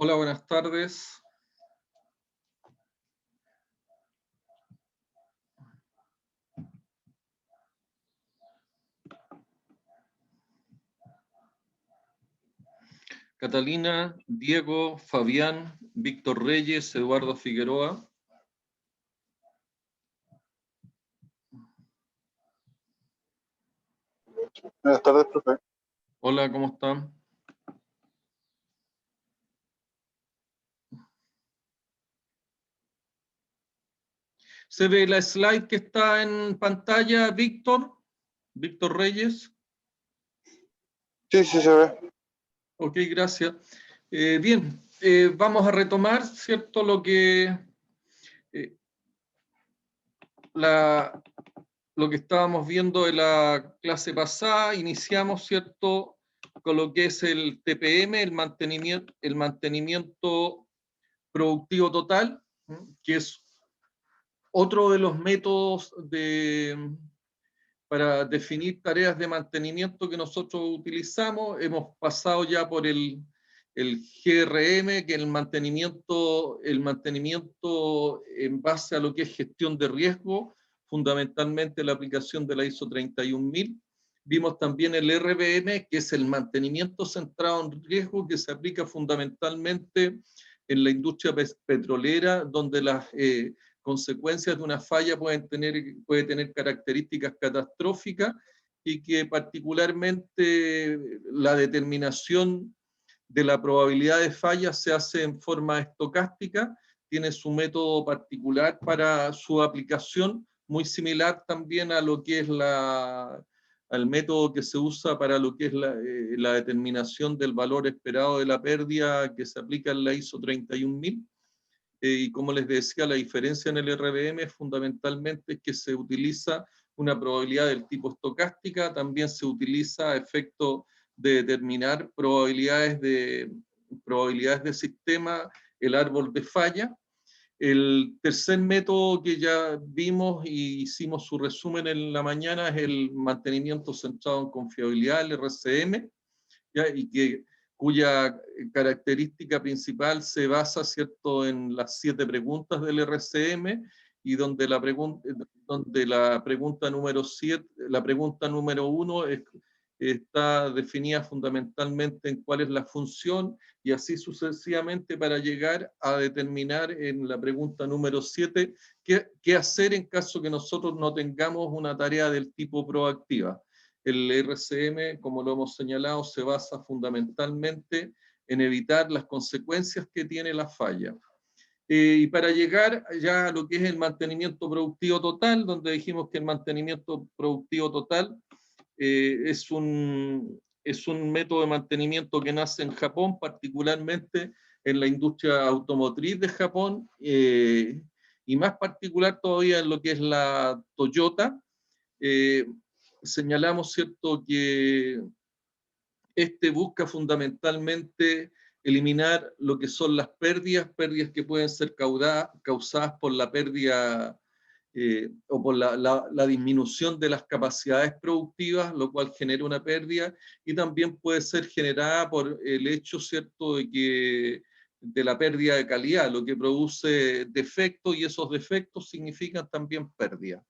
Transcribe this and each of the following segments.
Hola, buenas tardes. Catalina, Diego, Fabián, Víctor Reyes, Eduardo Figueroa. Buenas tardes, profe. Hola, ¿cómo están? ¿Se ve la slide que está en pantalla, Víctor? Víctor Reyes. Sí, sí se ve. Ok, gracias. Bien, vamos a retomar, ¿cierto? Lo que estábamos viendo en la clase pasada. Iniciamos, ¿cierto?, con lo que es el TPM, el mantenimiento productivo total, que es otro de los métodos para definir tareas de mantenimiento que nosotros utilizamos. Hemos pasado ya por el GRM, que es el mantenimiento en base a lo que es gestión de riesgo, fundamentalmente la aplicación de la ISO 31000. Vimos también el RBM, que es el mantenimiento centrado en riesgo, que se aplica fundamentalmente en la industria petrolera, donde las consecuencias de una falla puede tener características catastróficas, y que particularmente la determinación de la probabilidad de falla se hace en forma estocástica, tiene su método particular para su aplicación, muy similar también a lo que es al método que se usa para lo que es la determinación del valor esperado de la pérdida, que se aplica en la ISO 31000. Y como les decía, la diferencia en el RBM fundamentalmente es que se utiliza una probabilidad del tipo estocástica, también se utiliza a efecto de determinar probabilidades de sistema, el árbol de falla. El tercer método que ya vimos y hicimos su resumen en la mañana es el mantenimiento centrado en confiabilidad, el RCM, ¿ya? Cuya característica principal se basa, ¿cierto?, en las 7 preguntas del RCM, y donde la pregunta número 7, la pregunta número 1 está definida fundamentalmente en cuál es la función, y así sucesivamente para llegar a determinar en la pregunta número 7 qué hacer en caso que nosotros no tengamos una tarea del tipo proactiva. El RCM, como lo hemos señalado, se basa fundamentalmente en evitar las consecuencias que tiene la falla. Y para llegar ya a lo que es el mantenimiento productivo total, donde dijimos que el mantenimiento productivo total es un método de mantenimiento que nace en Japón, particularmente en la industria automotriz de Japón, y más particular todavía en lo que es la Toyota. Señalamos, ¿cierto?, que busca fundamentalmente eliminar lo que son las pérdidas que pueden ser causadas por la pérdida o por la disminución de las capacidades productivas, lo cual genera una pérdida, y también puede ser generada por el hecho, ¿cierto?, de la pérdida de calidad, lo que produce defectos, y esos defectos significan también pérdida.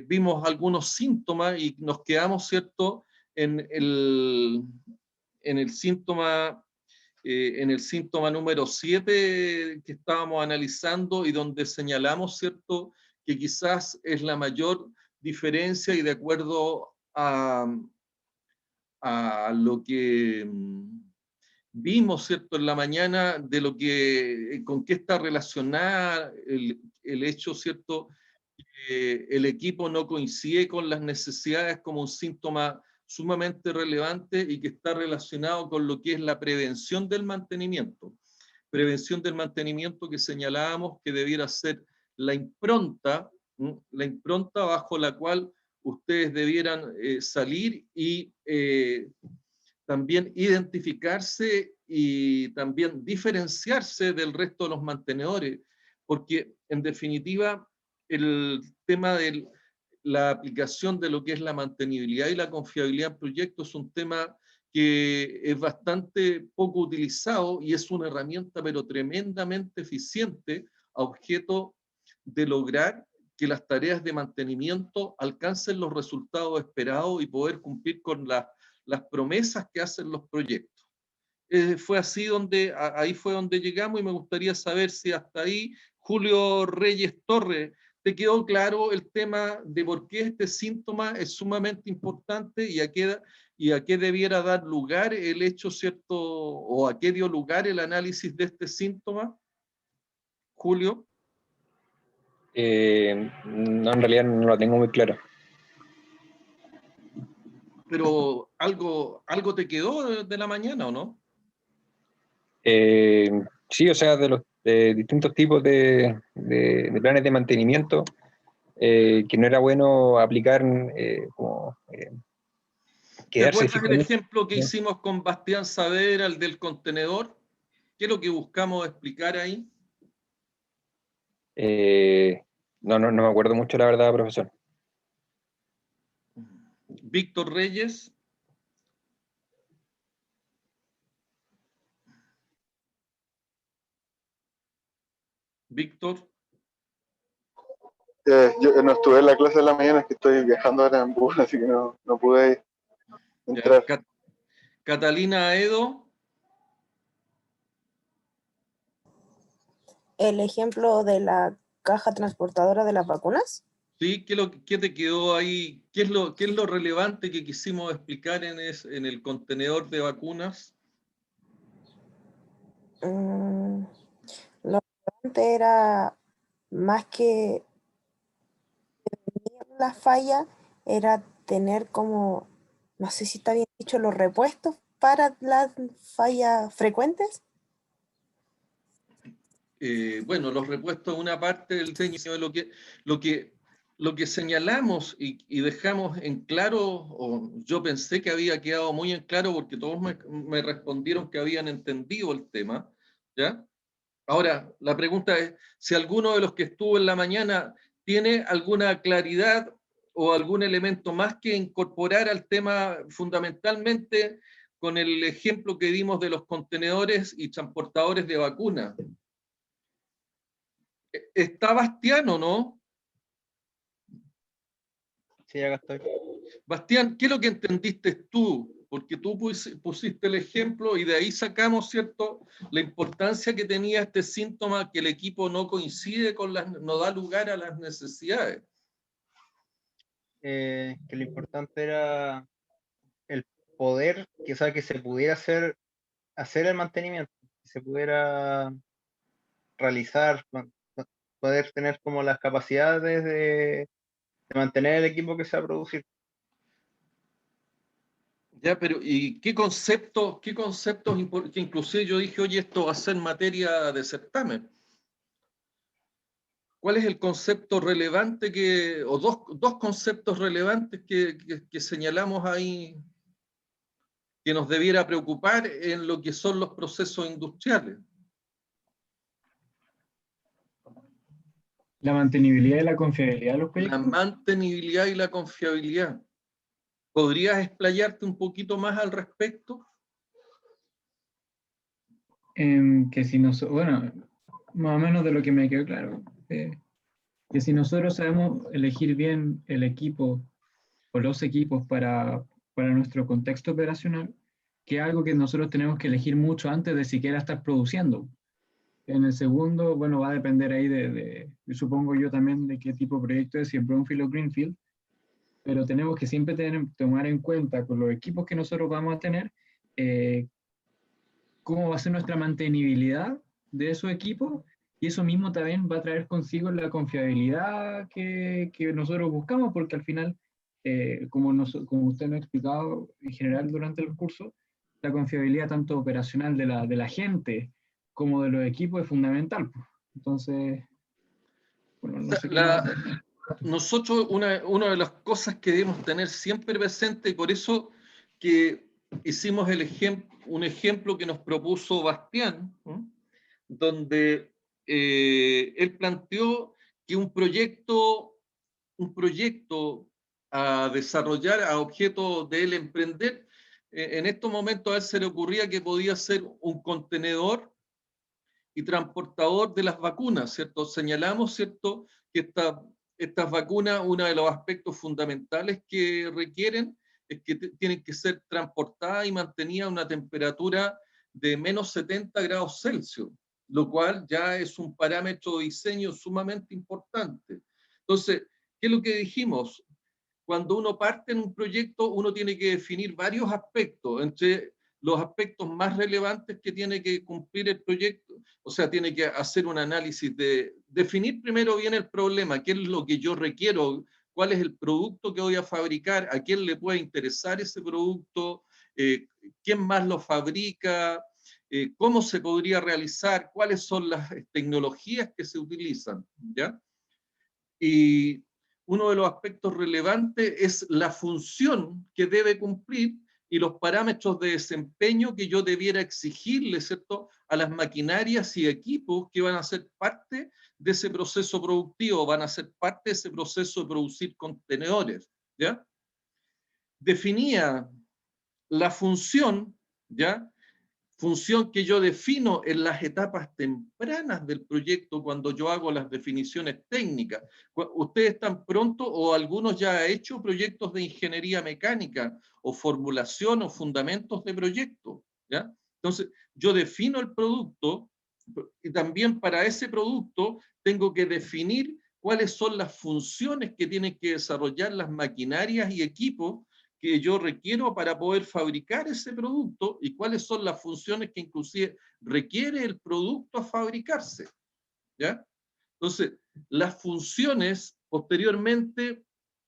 Vimos algunos síntomas y nos quedamos, ¿cierto?, en el síntoma número 7 que estábamos analizando, y donde señalamos, ¿cierto?, que quizás es la mayor diferencia, y de acuerdo a lo que vimos, ¿cierto?, en la mañana, de lo que, con qué está relacionada el hecho, ¿cierto?, el equipo no coincide con las necesidades como un síntoma sumamente relevante, y que está relacionado con lo que es la prevención del mantenimiento. Prevención del mantenimiento que señalábamos que debiera ser la impronta bajo la cual ustedes debieran salir y también identificarse y también diferenciarse del resto de los mantenedores, porque en definitiva el tema de la aplicación de lo que es la mantenibilidad y la confiabilidad en proyectos es un tema que es bastante poco utilizado y es una herramienta pero tremendamente eficiente a objeto de lograr que las tareas de mantenimiento alcancen los resultados esperados y poder cumplir con las promesas que hacen los proyectos. Fue así ahí fue donde llegamos y me gustaría saber si hasta ahí, Julio Reyes Torres, ¿te quedó claro el tema de por qué este síntoma es sumamente importante y a qué debiera dar lugar el hecho, ¿cierto? ¿O a qué dio lugar el análisis de este síntoma? Julio. No, en realidad no lo tengo muy claro. Pero algo te quedó de la mañana, ¿o no? Sí, o sea, de los distintos tipos de planes de mantenimiento, que no era bueno aplicar ¿Te quedarse acuerdas el simplemente. ejemplo que hicimos con Bastián Saavedra, el del contenedor? ¿Qué es lo que buscamos explicar ahí? No me acuerdo mucho, la verdad, profesor. Víctor Reyes. Víctor. Yo no estuve en la clase de la mañana, es que estoy viajando ahora en bus, así que no pude entrar. Catalina Edo. El ejemplo de la caja transportadora de las vacunas. Sí, ¿qué te quedó ahí? ¿Qué es lo relevante que quisimos explicar en el contenedor de vacunas? Lo relevante era más que prevenir la falla, era tener como, no sé si está bien dicho, los repuestos para las fallas frecuentes. Bueno, los repuestos, una parte del diseño de lo que señalamos y dejamos en claro, o yo pensé que había quedado muy en claro porque todos me respondieron que habían entendido el tema, ¿ya? Ahora, la pregunta es, si alguno de los que estuvo en la mañana tiene alguna claridad o algún elemento más que incorporar al tema fundamentalmente con el ejemplo que dimos de los contenedores y transportadores de vacunas. ¿Está Bastián o no? Sí, acá estoy. Bastián, ¿qué es lo que entendiste tú? Porque tú pusiste el ejemplo y de ahí sacamos, ¿cierto?, la importancia que tenía este síntoma que el equipo no coincide no da lugar a las necesidades. Que lo importante era el poder, que se pudiera hacer el mantenimiento, que se pudiera realizar, poder tener como las capacidades de mantener el equipo que se va a producir. Ya, pero ¿y qué conceptos, que inclusive yo dije, oye, esto va a ser materia de certamen? ¿Cuál es el concepto relevante o dos conceptos relevantes que señalamos ahí que nos debiera preocupar en lo que son los procesos industriales? La mantenibilidad y la confiabilidad de los La proyectos. mantenibilidad y la confiabilidad. ¿Podrías explayarte un poquito más al respecto? Que si bueno, más o menos de lo que me quedó claro, que si nosotros sabemos elegir bien el equipo o los equipos para nuestro contexto operacional, que es algo que nosotros tenemos que elegir mucho antes de siquiera estar produciendo. En el segundo, bueno, va a depender ahí supongo yo también, de qué tipo de proyecto es, si es Brownfield o Greenfield, pero tenemos que siempre tomar en cuenta con los equipos que nosotros vamos a tener, cómo va a ser nuestra mantenibilidad de esos equipos, y eso mismo también va a traer consigo la confiabilidad que nosotros buscamos, porque al final, como usted me ha explicado en general durante el curso, la confiabilidad tanto operacional de la gente como de los equipos es fundamental. Entonces, bueno, no sé qué más. Nosotros, una de las cosas que debemos tener siempre presente, y por eso que hicimos un ejemplo que nos propuso Bastián, ¿no?, donde él planteó que un proyecto a desarrollar a objeto de él emprender, en estos momentos a él se le ocurría que podía ser un contenedor y transportador de las vacunas, ¿cierto? Señalamos, ¿cierto?, que estas vacunas, uno de los aspectos fundamentales que requieren es que tienen que ser transportadas y mantenidas a una temperatura de menos 70 grados Celsius, lo cual ya es un parámetro de diseño sumamente importante. Entonces, ¿qué es lo que dijimos? Cuando uno parte en un proyecto, uno tiene que definir varios aspectos, entre los aspectos más relevantes que tiene que cumplir el proyecto, o sea, tiene que hacer un análisis de definir primero bien el problema, qué es lo que yo requiero, cuál es el producto que voy a fabricar, a quién le puede interesar ese producto, quién más lo fabrica, cómo se podría realizar, cuáles son las tecnologías que se utilizan, ¿ya? Y uno de los aspectos relevantes es la función que debe cumplir y los parámetros de desempeño que yo debiera exigirle, ¿cierto?, a las maquinarias y equipos que van a ser parte de ese proceso productivo, van a ser parte de ese proceso de producir contenedores, ¿ya? Definía la función, ¿ya?, función que yo defino en las etapas tempranas del proyecto cuando yo hago las definiciones técnicas. Ustedes están pronto o algunos ya han hecho proyectos de ingeniería mecánica o formulación o fundamentos de proyecto, ¿ya? Entonces, yo defino el producto y también para ese producto tengo que definir cuáles son las funciones que tienen que desarrollar las maquinarias y equipos que yo requiero para poder fabricar ese producto y cuáles son las funciones que inclusive requiere el producto a fabricarse, ¿ya? Entonces, las funciones posteriormente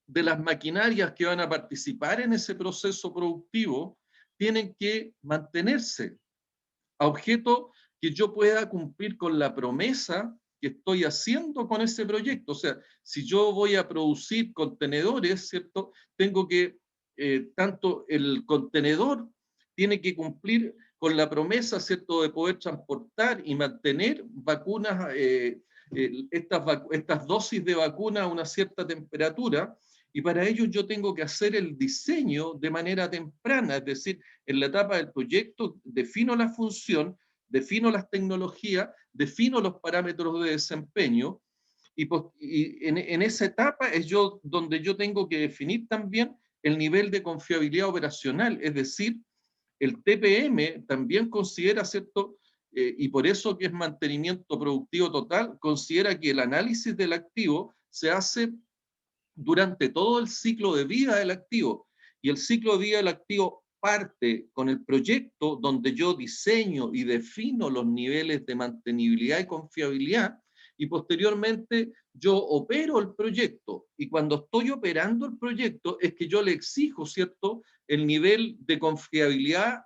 de las maquinarias que van a participar en ese proceso productivo tienen que mantenerse a objeto que yo pueda cumplir con la promesa que estoy haciendo con ese proyecto. O sea, si yo voy a producir contenedores, ¿cierto?, tengo que tanto el contenedor tiene que cumplir con la promesa, ¿cierto?, de poder transportar y mantener vacunas, estas dosis de vacuna a una cierta temperatura, y para ello yo tengo que hacer el diseño de manera temprana, es decir, en la etapa del proyecto defino la función, defino las tecnologías, defino los parámetros de desempeño, y en esa etapa es donde yo tengo que definir también el nivel de confiabilidad operacional, es decir, el TPM también considera, ¿cierto?, y por eso que es mantenimiento productivo total, considera que el análisis del activo se hace durante todo el ciclo de vida del activo, y el ciclo de vida del activo parte con el proyecto donde yo diseño y defino los niveles de mantenibilidad y confiabilidad, y posteriormente yo opero el proyecto, y cuando estoy operando el proyecto es que yo le exijo, ¿cierto?, el nivel de confiabilidad,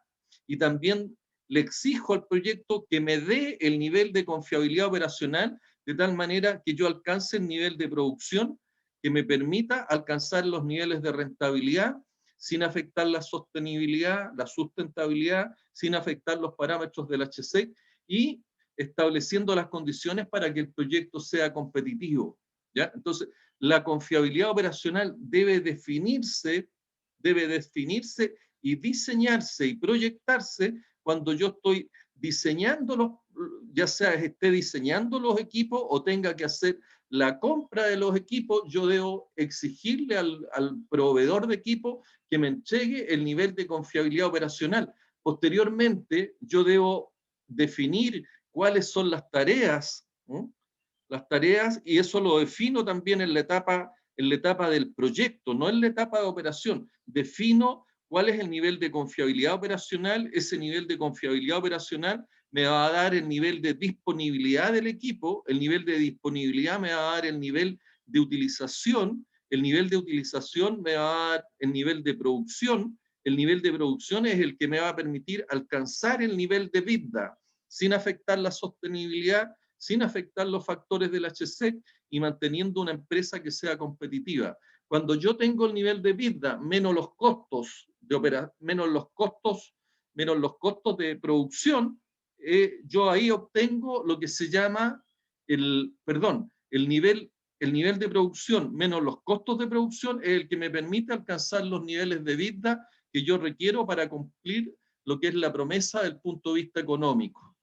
y también le exijo al proyecto que me dé el nivel de confiabilidad operacional de tal manera que yo alcance el nivel de producción que me permita alcanzar los niveles de rentabilidad sin afectar la sostenibilidad, la sustentabilidad, sin afectar los parámetros del HSEC y estableciendo las condiciones para que el proyecto sea competitivo, ¿ya? Entonces, la confiabilidad operacional debe definirse y diseñarse y proyectarse cuando yo estoy diseñando ya sea esté diseñando los equipos o tenga que hacer la compra de los equipos, yo debo exigirle al proveedor de equipos que me entregue el nivel de confiabilidad operacional. Posteriormente, yo debo definir cuáles son las tareas, ¿no?, las tareas, y eso lo defino también en la etapa del proyecto, no en la etapa de operación. Defino cuál es el nivel de confiabilidad operacional, ese nivel de confiabilidad operacional me va a dar el nivel de disponibilidad del equipo, el nivel de disponibilidad me va a dar el nivel de utilización, el nivel de utilización me va a dar el nivel de producción, el nivel de producción es el que me va a permitir alcanzar el nivel de EBITDA, sin afectar la sostenibilidad, sin afectar los factores del HSEC y manteniendo una empresa que sea competitiva. Cuando yo tengo el nivel de EBITDA menos los costos menos los costos de producción, yo ahí obtengo lo que se llama el nivel de producción menos los costos de producción es el que me permite alcanzar los niveles de EBITDA que yo requiero para cumplir lo que es la promesa del punto de vista económico.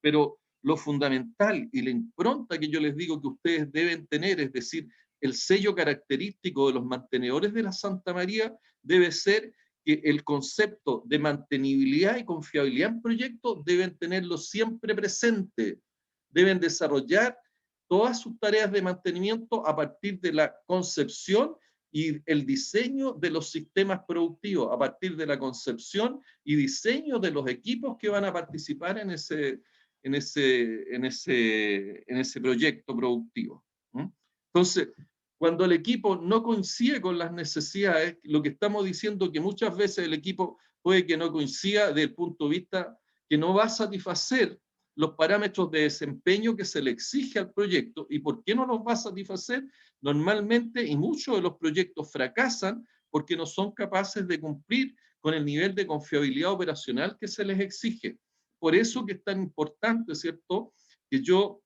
Pero lo fundamental y la impronta que yo les digo que ustedes deben tener, es decir, el sello característico de los mantenedores de la Santa María, debe ser que el concepto de mantenibilidad y confiabilidad en proyectos deben tenerlo siempre presente. Deben desarrollar todas sus tareas de mantenimiento a partir de la concepción y el diseño de los sistemas productivos, a partir de la concepción y diseño de los equipos que van a participar en ese proyecto productivo. Entonces, cuando el equipo no coincide con las necesidades, lo que estamos diciendo es que muchas veces el equipo puede que no coincida desde el punto de vista que no va a satisfacer los parámetros de desempeño que se le exige al proyecto. ¿Y por qué no los va a satisfacer? Normalmente, y muchos de los proyectos fracasan porque no son capaces de cumplir con el nivel de confiabilidad operacional que se les exige. Por eso que es tan importante, ¿cierto?, que yo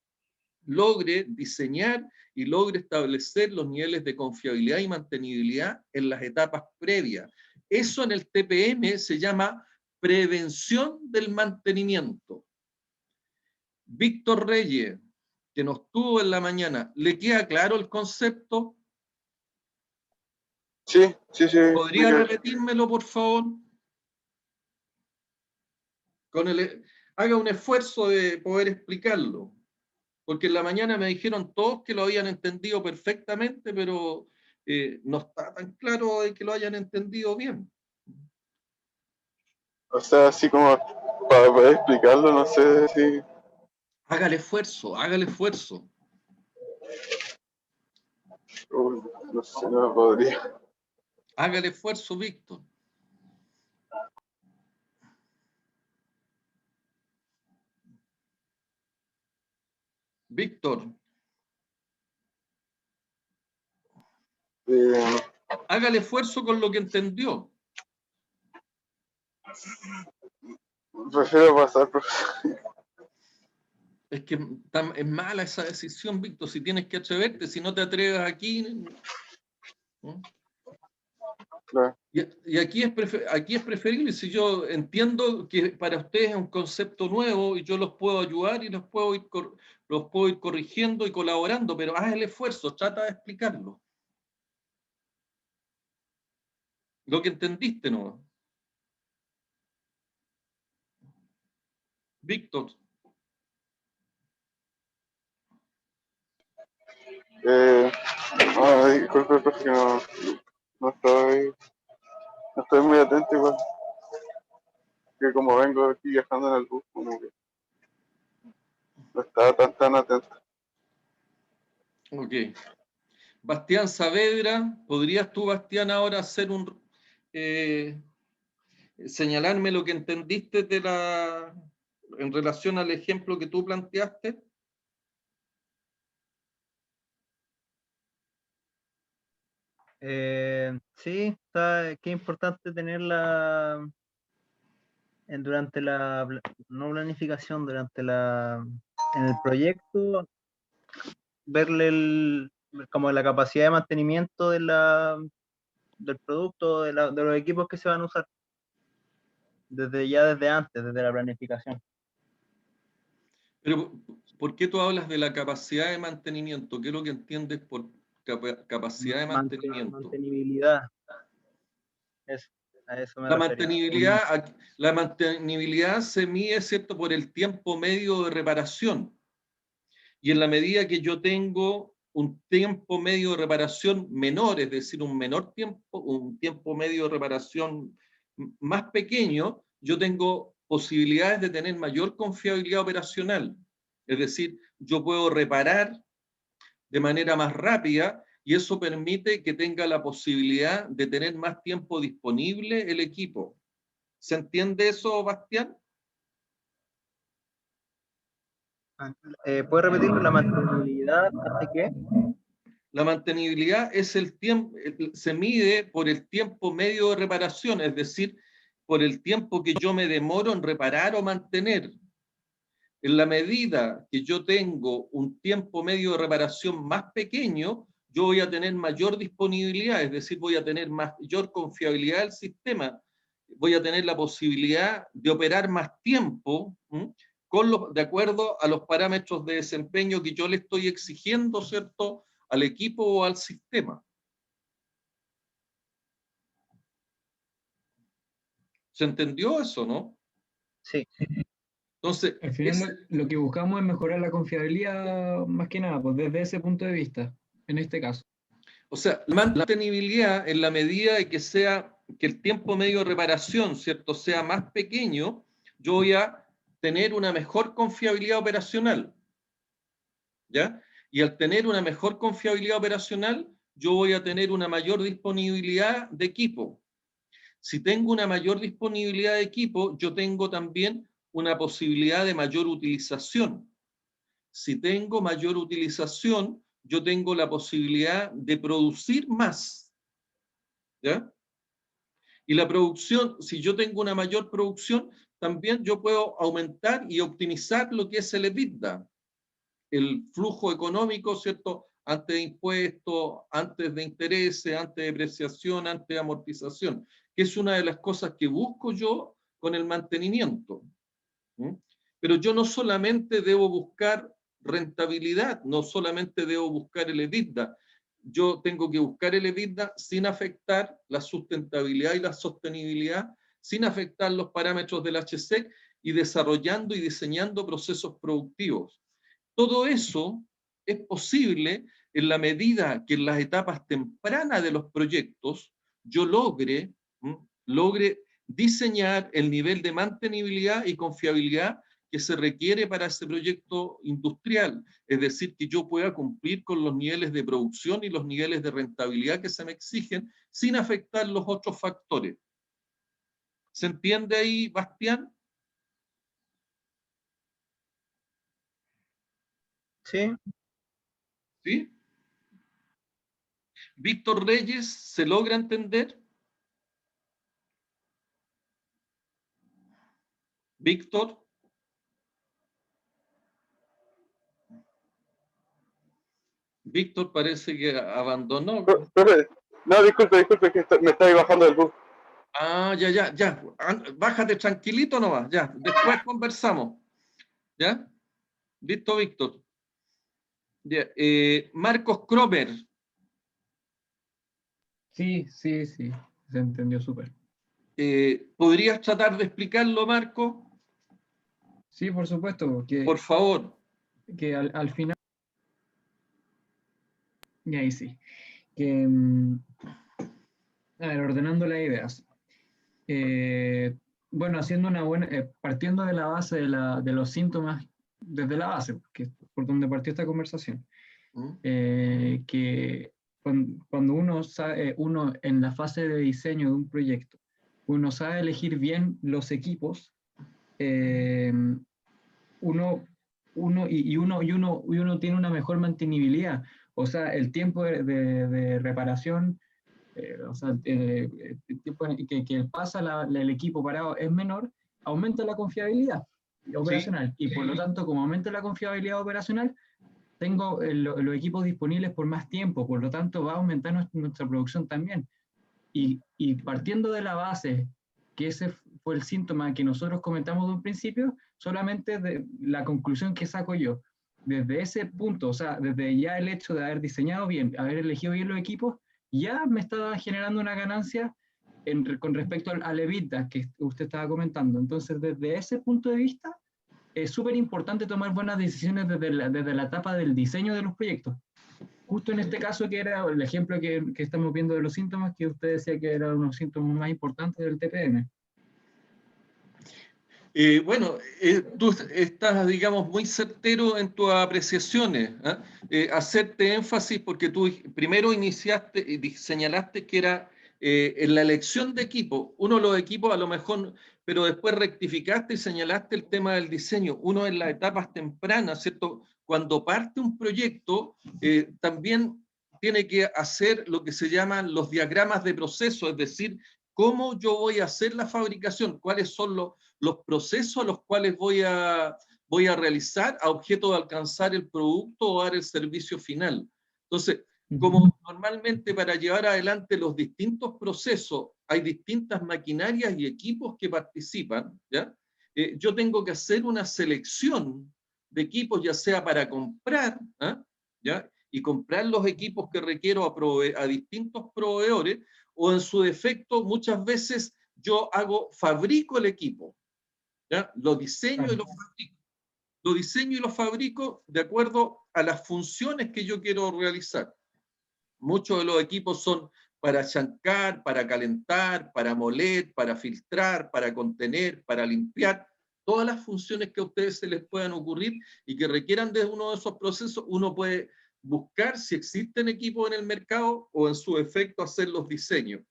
logre diseñar y logre establecer los niveles de confiabilidad y mantenibilidad en las etapas previas. Eso en el TPM se llama prevención del mantenimiento. Víctor Reyes, que nos tuvo en la mañana, ¿le queda claro el concepto? Sí. ¿Podría repetírmelo, por favor? Haga un esfuerzo de poder explicarlo. Porque en la mañana me dijeron todos que lo habían entendido perfectamente, pero no está tan claro de que lo hayan entendido bien. O sea, así como para poder explicarlo, no sé si... Hágale esfuerzo, hágale esfuerzo. No sé, no podría. Hágale esfuerzo, Víctor. Víctor. Hágale esfuerzo con lo que entendió. Prefiero pasar, profesor. Es que es mala esa decisión, Víctor, si tienes que atreverte, si no te atreves aquí... ¿no? Claro. Y aquí es preferible, si yo entiendo que para ustedes es un concepto nuevo y yo los puedo ayudar y los puedo ir corrigiendo y colaborando, pero haz el esfuerzo, trata de explicarlo. Lo que entendiste, ¿no? Víctor. Disculpe, porque no estoy muy atento igual. Que como vengo aquí viajando en el bus, como que no estaba tan atento. Ok. Bastián Saavedra, ¿podrías tú, Bastián, ahora hacer señalarme lo que entendiste en relación al ejemplo que tú planteaste? Sí, qué importante tenerla durante no planificación, en el proyecto, verle como la capacidad de mantenimiento del producto, de los equipos que se van a usar, desde antes, desde la planificación. Pero, ¿por qué tú hablas de la capacidad de mantenimiento? ¿Qué es lo que entiendes por capacidad de mantenimiento? Mantenibilidad. A eso me refería. La mantenibilidad se mide, ¿cierto?, por el tiempo medio de reparación. Y en la medida que yo tengo un tiempo medio de reparación menor, es decir, un tiempo medio de reparación más pequeño, yo tengo posibilidades de tener mayor confiabilidad operacional. Es decir, yo puedo reparar de manera más rápida y eso permite que tenga la posibilidad de tener más tiempo disponible el equipo. ¿Se entiende eso, Bastián? ¿Puedes repetirlo? ¿La mantenibilidad hace qué? La mantenibilidad es el tiempo, se mide por el tiempo medio de reparación, es decir, por el tiempo que yo me demoro en reparar o mantener. En la medida que yo tengo un tiempo medio de reparación más pequeño, yo voy a tener mayor disponibilidad, es decir, voy a tener mayor confiabilidad del sistema. voy a tener la posibilidad de operar más tiempo, de acuerdo a los parámetros de desempeño que yo le estoy exigiendo, ¿cierto?, al equipo o al sistema. ¿Se entendió eso, no? Sí. Entonces, Al final lo que buscamos es mejorar la confiabilidad más que nada, pues desde ese punto de vista, en este caso. o sea, la mantenibilidad en la medida de que el tiempo medio de reparación, ¿cierto?, sea más pequeño, yo voy a tener una mejor confiabilidad operacional, ¿ya? Y al tener una mejor confiabilidad operacional, yo voy a tener una mayor disponibilidad de equipo. Si tengo una mayor disponibilidad de equipo, yo tengo también una posibilidad de mayor utilización. Si tengo mayor utilización, yo tengo la posibilidad de producir más, ¿ya? Y la producción, si yo tengo una mayor producción, también yo puedo aumentar y optimizar lo que es el EBITDA, el flujo económico, ¿cierto? Antes de impuestos, antes de intereses, antes de depreciación, antes de amortización, que es una de las cosas que busco yo con el mantenimiento. Pero yo no solamente debo buscar rentabilidad, no solamente debo buscar el EBITDA, yo tengo que buscar el EBITDA sin afectar la sustentabilidad y la sostenibilidad, sin afectar los parámetros del HSEC y desarrollando y diseñando procesos productivos. Todo eso es posible en la medida que en las etapas tempranas de los proyectos yo logre diseñar el nivel de mantenibilidad y confiabilidad que se requiere para ese proyecto industrial, es decir, que yo pueda cumplir con los niveles de producción y los niveles de rentabilidad que se me exigen sin afectar los otros factores. ¿Se entiende ahí, Bastián? Sí. ¿Sí? Víctor Reyes, ¿se logra entender? Víctor. Víctor parece que abandonó. No, disculpe, que me estoy bajando del bus. Ah, ya. Bájate tranquilito nomás, ya. Después conversamos. ¿Ya? Listo, Víctor. Ya. Marcos Kromer. Sí, se entendió súper. ¿Podrías tratar de explicarlo, Marco? Sí, por supuesto, Por favor. que al final, y ahí sí, que, a ver, ordenando las ideas. Bueno, haciendo una buena, partiendo de la base de los síntomas, desde la base, que es por donde partió esta conversación, que cuando uno sabe, uno en la fase de diseño de un proyecto, uno sabe elegir bien los equipos, uno tiene una mejor mantenibilidad, o sea, el tiempo de reparación, o sea, el tiempo que pasa el equipo parado es menor, aumenta la confiabilidad operacional, y por lo tanto, como aumenta la confiabilidad operacional, tengo los equipos disponibles por más tiempo, por lo tanto va a aumentar nuestra producción también. Y partiendo de la base que ese fue el síntoma que nosotros comentamos de un principio, solamente de la conclusión que saco yo, desde ese punto, o sea, desde ya el hecho de haber diseñado bien, haber elegido bien los equipos, ya me estaba generando una ganancia con respecto al EBITDA que usted estaba comentando. Entonces, desde ese punto de vista, es súper importante tomar buenas decisiones desde la etapa del diseño de los proyectos. Justo en este caso, que era el ejemplo que estamos viendo de los síntomas, que usted decía que eran unos síntomas más importantes del TPM. Bueno, tú estás, digamos, muy certero en tus apreciaciones. Hacerte énfasis porque tú primero señalaste que era en la elección de equipo. Uno de los equipos a lo mejor, pero después rectificaste y señalaste el tema del diseño. Uno en las etapas tempranas, ¿cierto? Cuando parte un proyecto, también tiene que hacer lo que se llaman los diagramas de proceso, es decir, cómo yo voy a hacer la fabricación, cuáles son los procesos a los cuales voy a realizar a objeto de alcanzar el producto o dar el servicio final. Entonces, como normalmente para llevar adelante los distintos procesos hay distintas maquinarias y equipos que participan, ¿ya? Yo tengo que hacer una selección de equipos, ya sea para comprar, ¿ah? ¿Ya? Y comprar los equipos que requiero a distintos proveedores, o en su defecto, muchas veces yo fabrico el equipo, ¿ya? Lo diseño y Claro. lo fabrico. Lo diseño y lo fabrico de acuerdo a las funciones que yo quiero realizar. Muchos de los equipos son para chancar, para calentar, para moler, para filtrar, para contener, para limpiar. Todas las funciones que a ustedes se les puedan ocurrir y que requieran de uno de esos procesos, uno puede buscar si existen equipos en el mercado o en su efecto hacer los diseños.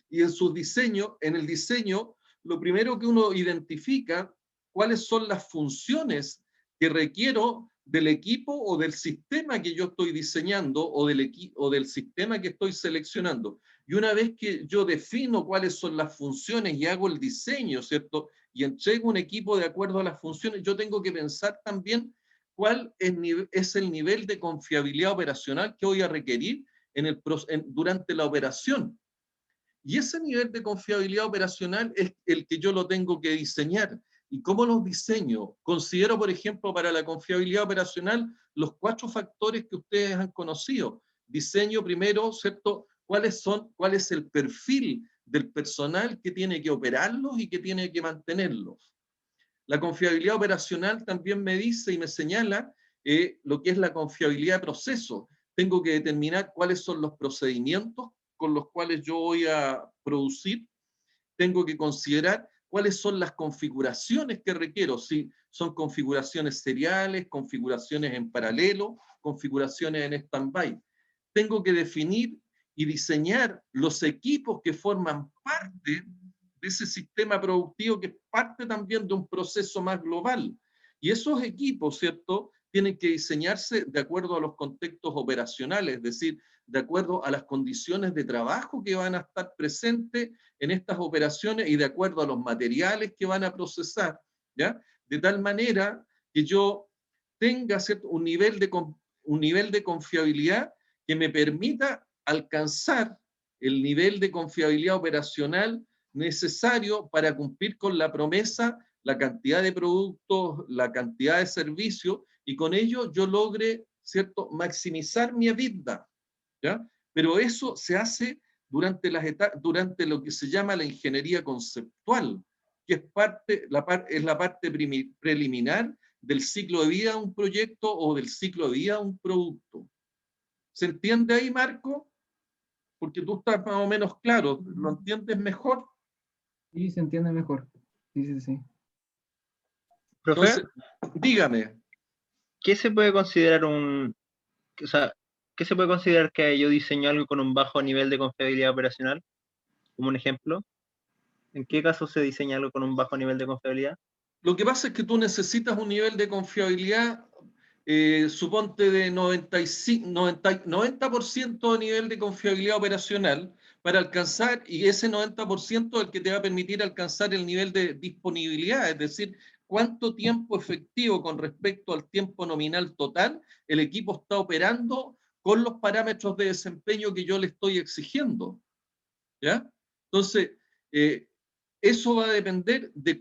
Y en el diseño, lo primero que uno identifica, cuáles son las funciones que requiero del equipo o del sistema que yo estoy diseñando o del sistema que estoy seleccionando. Y una vez que yo defino cuáles son las funciones y hago el diseño, ¿cierto? Y entrego un equipo de acuerdo a las funciones, yo tengo que pensar también cuál es el nivel de confiabilidad operacional que voy a requerir durante la operación. Y ese nivel de confiabilidad operacional es el que yo lo tengo que diseñar. ¿Y cómo los diseño? Considero, por ejemplo, para la confiabilidad operacional, los 4 factores que ustedes han conocido. Diseño primero, ¿cierto? ¿Cuál es el perfil del personal que tiene que operarlos y que tiene que mantenerlos? La confiabilidad operacional también me dice y me señala lo que es la confiabilidad de proceso. Tengo que determinar cuáles son los procedimientos con los cuales yo voy a producir. Tengo que considerar cuáles son las configuraciones que requiero, si son configuraciones seriales, configuraciones en paralelo, configuraciones en stand-by. Tengo que definir y diseñar los equipos que forman parte de ese sistema productivo que es parte también de un proceso más global. Y esos equipos, ¿cierto?, tienen que diseñarse de acuerdo a los contextos operacionales, es decir, de acuerdo a las condiciones de trabajo que van a estar presentes en estas operaciones y de acuerdo a los materiales que van a procesar, ¿ya? De tal manera que yo tenga, ¿cierto?, un nivel de confiabilidad que me permita alcanzar el nivel de confiabilidad operacional necesario para cumplir con la promesa, la cantidad de productos, la cantidad de servicios, y con ello yo logre, ¿cierto?, maximizar mi EBITDA, ¿ya? Pero eso se hace durante lo que se llama la ingeniería conceptual, que es la parte preliminar del ciclo de vida de un proyecto o del ciclo de vida de un producto. ¿Se entiende ahí, Marco? Porque tú estás más o menos claro, ¿lo entiendes mejor? Sí, se entiende mejor. Sí, sí, sí. Profe, Entonces, dígame. ¿qué se puede considerar o sea, qué se puede considerar que yo diseño algo con un bajo nivel de confiabilidad operacional? Como un ejemplo. ¿En qué caso se diseña algo con un bajo nivel de confiabilidad? Lo que pasa es que tú necesitas un nivel de confiabilidad, suponte de 90% de nivel de confiabilidad operacional para alcanzar, y ese 90% es el que te va a permitir alcanzar el nivel de disponibilidad, es decir, cuánto tiempo efectivo con respecto al tiempo nominal total el equipo está operando con los parámetros de desempeño que yo le estoy exigiendo, ¿ya? Entonces, eso va a depender de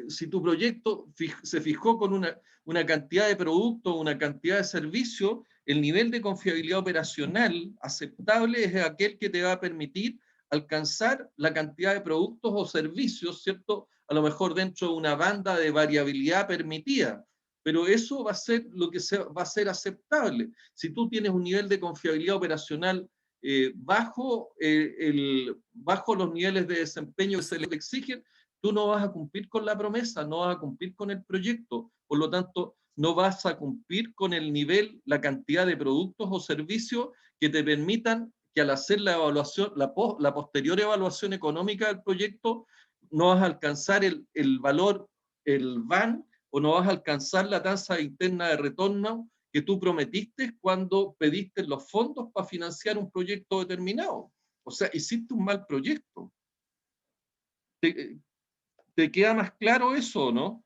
si tu proyecto se fijó con una cantidad de productos, una cantidad de servicios, el nivel de confiabilidad operacional aceptable es aquel que te va a permitir alcanzar la cantidad de productos o servicios, ¿cierto? A lo mejor dentro de una banda de variabilidad permitida, pero eso va a ser lo que va a ser aceptable. Si tú tienes un nivel de confiabilidad operacional bajo los niveles de desempeño que se les exigen, tú no vas a cumplir con la promesa, no vas a cumplir con el proyecto, por lo tanto, no vas a cumplir con el nivel, la cantidad de productos o servicios que te permitan que al hacer la evaluación, la posterior evaluación económica del proyecto, no vas a alcanzar el valor, el VAN, o no vas a alcanzar la tasa interna de retorno que tú prometiste cuando pediste los fondos para financiar un proyecto determinado. O sea, hiciste un mal proyecto. ¿Te queda más claro eso o no?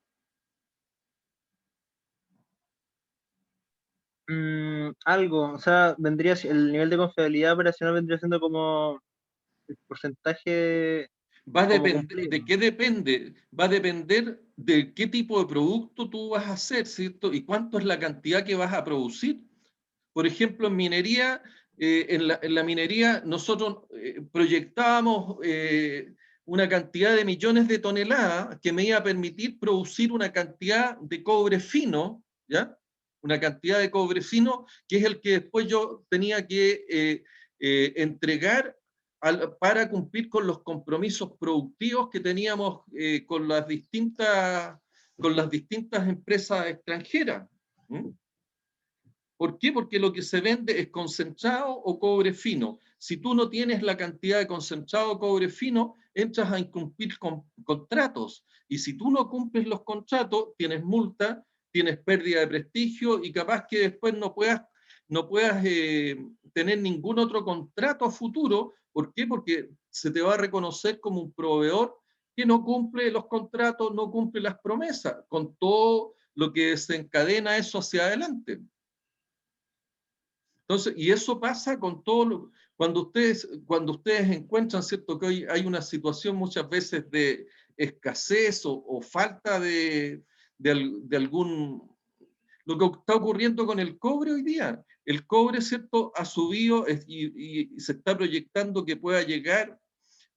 Algo, o sea, el nivel de confiabilidad operacional vendría siendo como el porcentaje Va a como depender, cumplir. ¿de qué depende? Va a depender de qué tipo de producto tú vas a hacer, ¿cierto? Y cuánto es la cantidad que vas a producir. Por ejemplo, en minería, en la minería nosotros proyectábamos una cantidad de millones de toneladas que me iba a permitir producir una cantidad de cobre fino, ¿ya? Una cantidad de cobre fino que es el que después yo tenía que entregar para cumplir con los compromisos productivos que teníamos con las distintas empresas extranjeras. ¿Mm? ¿Por qué? Porque lo que se vende es concentrado o cobre fino. Si tú no tienes la cantidad de concentrado o cobre fino, entras a incumplir contratos. Y si tú no cumples los contratos, tienes multa, tienes pérdida de prestigio y capaz que después no puedas tener ningún otro contrato a futuro. ¿Por qué? Porque se te va a reconocer como un proveedor que no cumple los contratos, no cumple las promesas, con todo lo que desencadena eso hacia adelante. Entonces, y eso pasa con todo cuando ustedes encuentran, ¿cierto?, que hoy hay una situación muchas veces de escasez o falta de algún... Lo que está ocurriendo con el cobre hoy día. El cobre, ¿cierto?, ha subido y se está proyectando que pueda llegar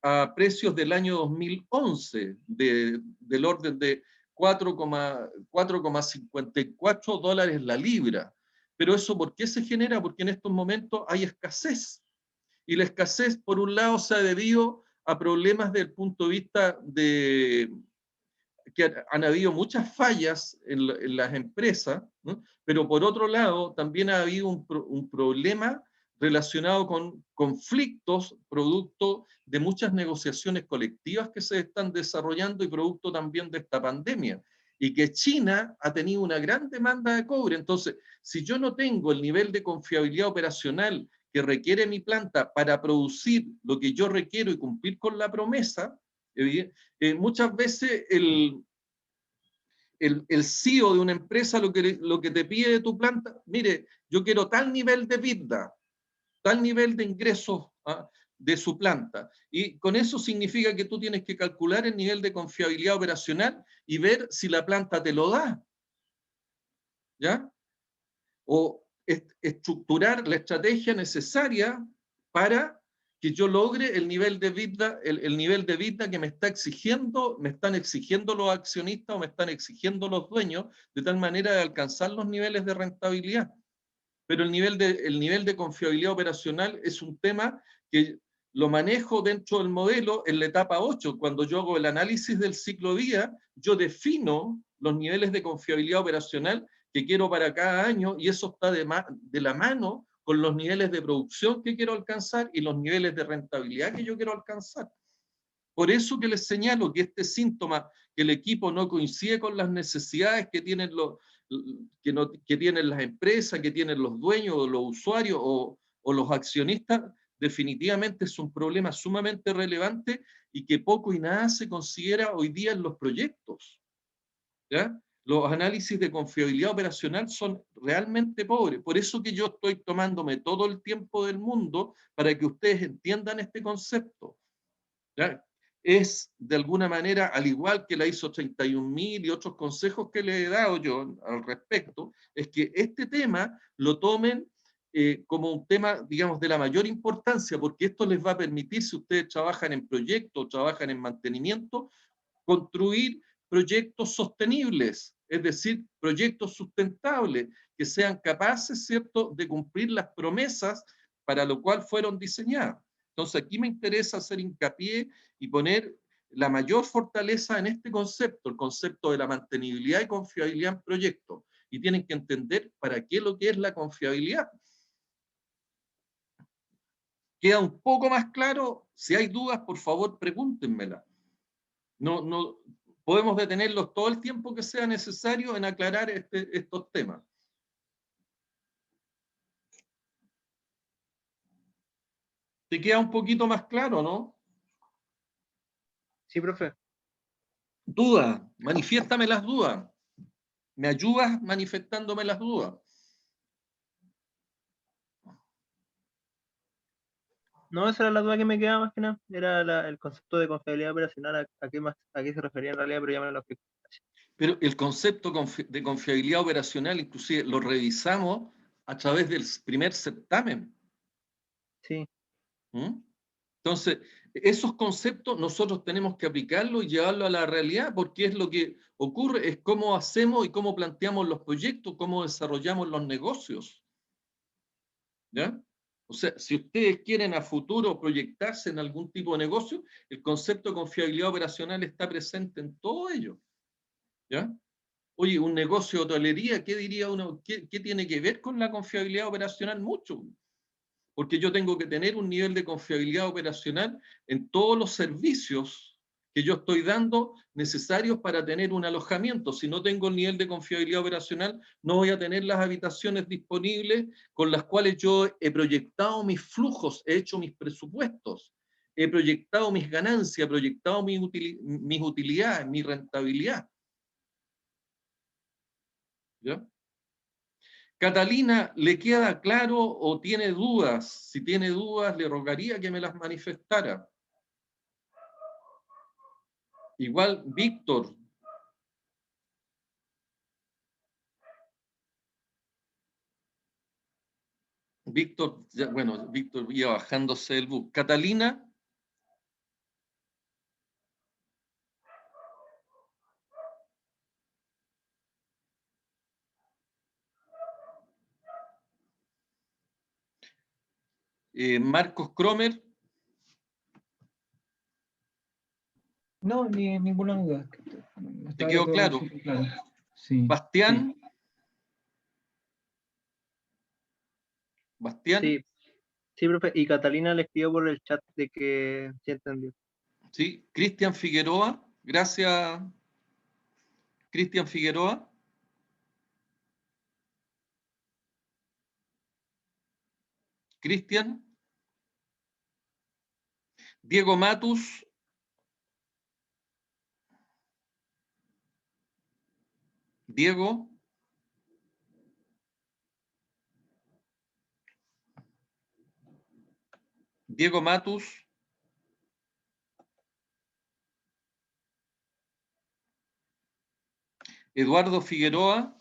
a precios del año 2011, del orden de 4,54 dólares la libra. Pero eso, ¿por qué se genera? Porque en estos momentos hay escasez. Y la escasez, por un lado, se ha debido a problemas desde el punto de vista de que han habido muchas fallas en las empresas, ¿no? Pero por otro lado, también ha habido un problema relacionado con conflictos, producto de muchas negociaciones colectivas que se están desarrollando y producto también de esta pandemia. Y que China ha tenido una gran demanda de cobre. Entonces, si yo no tengo el nivel de confiabilidad operacional que requiere mi planta para producir lo que yo requiero y cumplir con la promesa, muchas veces el CEO de una empresa lo que te pide de tu planta, mire, yo quiero tal nivel de EBITDA, tal nivel de ingresos de su planta. Y con eso significa que tú tienes que calcular el nivel de confiabilidad operacional y ver si la planta te lo da. ¿Ya? O estructurar la estrategia necesaria para que yo logre el nivel de vida, el nivel de vida que me están exigiendo los accionistas o me están exigiendo los dueños, de tal manera de alcanzar los niveles de rentabilidad. Pero el nivel de confiabilidad operacional es un tema que lo manejo dentro del modelo en la etapa 8. Cuando yo hago el análisis del ciclo día, yo defino los niveles de confiabilidad operacional que quiero para cada año y eso está de la mano con los niveles de producción que quiero alcanzar y los niveles de rentabilidad que yo quiero alcanzar. Por eso que les señalo que este síntoma, que el equipo no coincide con las necesidades que tienen que tienen las empresas, que tienen los dueños o los usuarios o los accionistas, definitivamente es un problema sumamente relevante y que poco y nada se considera hoy día en los proyectos. ¿Ya? Los análisis de confiabilidad operacional son realmente pobres. Por eso que yo estoy tomándome todo el tiempo del mundo para que ustedes entiendan este concepto. ¿Ya? Es de alguna manera, al igual que la ISO 31000 y otros consejos que le he dado yo al respecto, es que este tema lo tomen como un tema, digamos, de la mayor importancia, porque esto les va a permitir, si ustedes trabajan en proyectos, trabajan en mantenimiento, construir proyectos sostenibles, es decir, proyectos sustentables, que sean capaces, ¿cierto?, de cumplir las promesas para lo cual fueron diseñadas. Entonces, aquí me interesa hacer hincapié y poner la mayor fortaleza en este concepto, el concepto de la mantenibilidad y confiabilidad en proyectos. Y tienen que entender para qué lo que es la confiabilidad. ¿Queda un poco más claro? Si hay dudas, por favor, pregúntenmela. No, podemos detenerlos todo el tiempo que sea necesario en aclarar estos temas. ¿Te queda un poquito más claro, no? Sí, profe. Dudas, manifiéstame las dudas. ¿Me ayudas manifestándome las dudas? No, esa era la duda que me quedaba más que nada. Era el concepto de confiabilidad operacional, a qué se refería en realidad, pero ya me lo explicó. Pero el concepto de confiabilidad operacional, inclusive lo revisamos a través del primer certamen. Sí, ¿Mm? Entonces, esos conceptos nosotros tenemos que aplicarlos y llevarlos a la realidad, porque es lo que ocurre, es cómo hacemos y cómo planteamos los proyectos, cómo desarrollamos los negocios. ¿Ya? O sea, si ustedes quieren a futuro proyectarse en algún tipo de negocio, el concepto de confiabilidad operacional está presente en todo ello. ¿Ya? Oye, un negocio de hotelería, ¿qué diría uno? ¿Qué tiene que ver con la confiabilidad operacional? Mucho. Porque yo tengo que tener un nivel de confiabilidad operacional en todos los servicios que yo estoy dando necesarios para tener un alojamiento. Si no tengo el nivel de confiabilidad operacional, no voy a tener las habitaciones disponibles con las cuales yo he proyectado mis flujos, he hecho mis presupuestos, he proyectado mis ganancias, he proyectado mis utilidades, mi rentabilidad. ¿Ya? Catalina, ¿le queda claro o tiene dudas? Si tiene dudas, le rogaría que me las manifestara. Igual, Víctor. Víctor, bueno, Víctor iba bajándose del bus. Catalina. Marcos Cromer. No, ninguna duda. ¿Te Está quedó todo claro? súper claro. Sí, Bastián. sí. Bastián. sí, sí, profe. Y Catalina le escribió por el chat de que sí entendió. Sí. Cristian Figueroa. Gracias, Cristian Figueroa. Cristian. Diego Matus. Diego. Diego Matus. Eduardo Figueroa.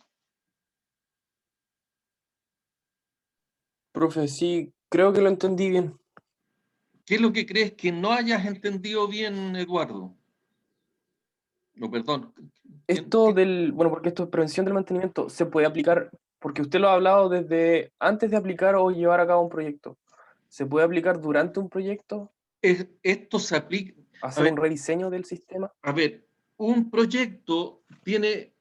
Profe, sí, creo que lo entendí bien. ¿Qué es lo que crees que no hayas entendido bien, Eduardo? No, perdón. Esto del, bueno, porque esto es prevención del mantenimiento, se puede aplicar, porque usted lo ha hablado desde antes de aplicar o llevar a cabo un proyecto. ¿Se puede aplicar durante un proyecto? Esto se aplica. ¿Hacer un rediseño del sistema? A ver, un proyecto tiene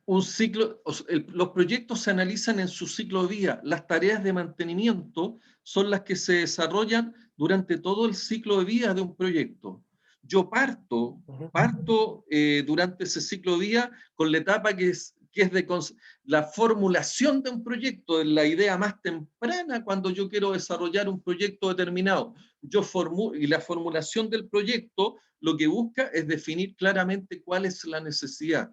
un ciclo, los proyectos se analizan en su ciclo de vida. Las tareas de mantenimiento son las que se desarrollan durante todo el ciclo de vida de un proyecto. Yo parto durante ese ciclo de vida con la etapa que es de la formulación de un proyecto, es la idea más temprana cuando yo quiero desarrollar un proyecto determinado. Y la formulación del proyecto lo que busca es definir claramente cuál es la necesidad.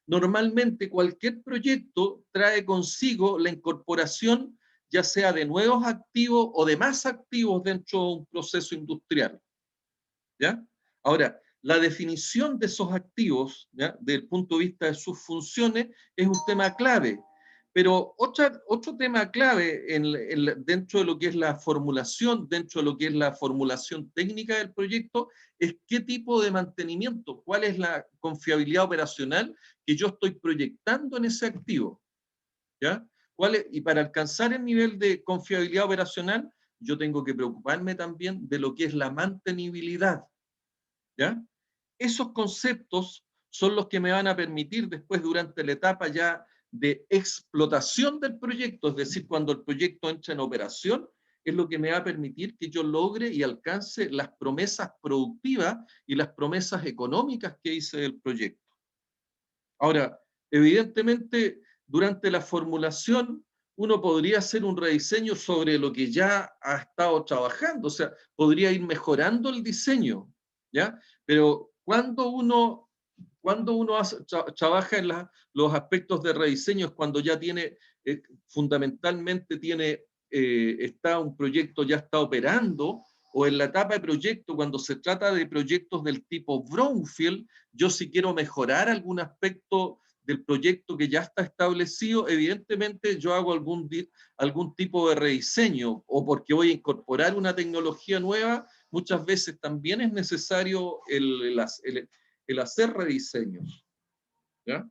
Normalmente cualquier proyecto trae consigo la incorporación ya sea de nuevos activos o de más activos dentro de un proceso industrial. ¿Ya? Ahora, la definición de esos activos, ¿ya?, desde el punto de vista de sus funciones, es un tema clave. Pero otro tema clave dentro de lo que es la formulación, dentro de lo que es la formulación técnica del proyecto, es qué tipo de mantenimiento, cuál es la confiabilidad operacional que yo estoy proyectando en ese activo. ¿Ya? Y para alcanzar el nivel de confiabilidad operacional, yo tengo que preocuparme también de lo que es la mantenibilidad. ¿Ya? Esos conceptos son los que me van a permitir después, durante la etapa ya de explotación del proyecto, es decir, cuando el proyecto entra en operación, es lo que me va a permitir que yo logre y alcance las promesas productivas y las promesas económicas que hice del proyecto. Ahora, evidentemente, durante la formulación, uno podría hacer un rediseño sobre lo que ya ha estado trabajando, o sea, podría ir mejorando el diseño, ¿ya? Pero cuando uno trabaja en los aspectos de rediseño es cuando ya tiene, fundamentalmente tiene un proyecto ya está operando, o en la etapa de proyecto, cuando se trata de proyectos del tipo brownfield, yo si quiero mejorar algún aspecto del proyecto que ya está establecido, evidentemente yo hago algún tipo de rediseño, o porque voy a incorporar una tecnología nueva, muchas veces también es necesario el hacer rediseños. ¿Ya?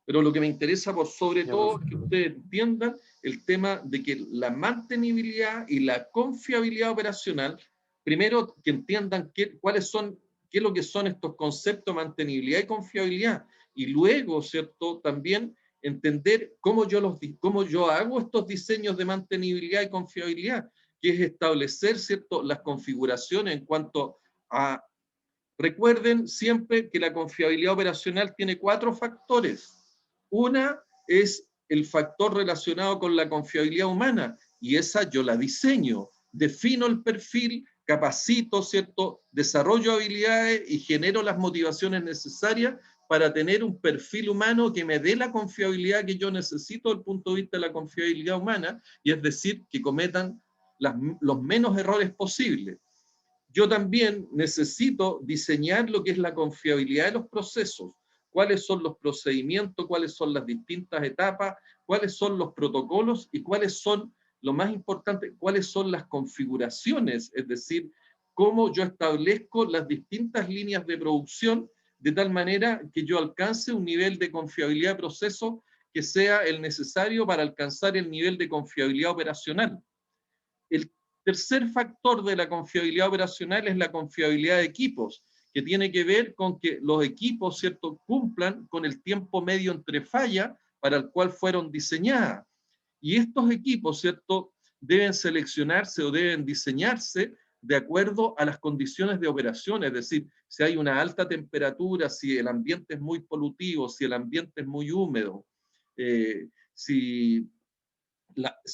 Pero lo que me interesa por sobre todo es que ustedes entiendan el tema de que la mantenibilidad y la confiabilidad operacional, primero que entiendan qué es lo que son estos conceptos de mantenibilidad y confiabilidad, y luego, ¿cierto?, también entender cómo yo hago estos diseños de mantenibilidad y confiabilidad, que es establecer, ¿cierto?, las configuraciones en cuanto a... Recuerden siempre que la confiabilidad operacional tiene 4 factores. Una es el factor relacionado con la confiabilidad humana, y esa yo la diseño, defino el perfil, capacito, ¿cierto?, desarrollo habilidades y genero las motivaciones necesarias para tener un perfil humano que me dé la confiabilidad que yo necesito desde el punto de vista de la confiabilidad humana, y es decir, que cometan los menos errores posibles. Yo también necesito diseñar lo que es la confiabilidad de los procesos, cuáles son los procedimientos, cuáles son las distintas etapas, cuáles son los protocolos y cuáles son, lo más importante, cuáles son las configuraciones, es decir, cómo yo establezco las distintas líneas de producción de tal manera que yo alcance un nivel de confiabilidad de procesos que sea el necesario para alcanzar el nivel de confiabilidad operacional. El tercer factor de la confiabilidad operacional es la confiabilidad de equipos, que tiene que ver con que los equipos, ¿cierto?, cumplan con el tiempo medio entre fallas para el cual fueron diseñadas. Y estos equipos, ¿cierto?, deben seleccionarse o deben diseñarse de acuerdo a las condiciones de operación, es decir, si hay una alta temperatura, si el ambiente es muy polutivo, si el ambiente es muy húmedo, si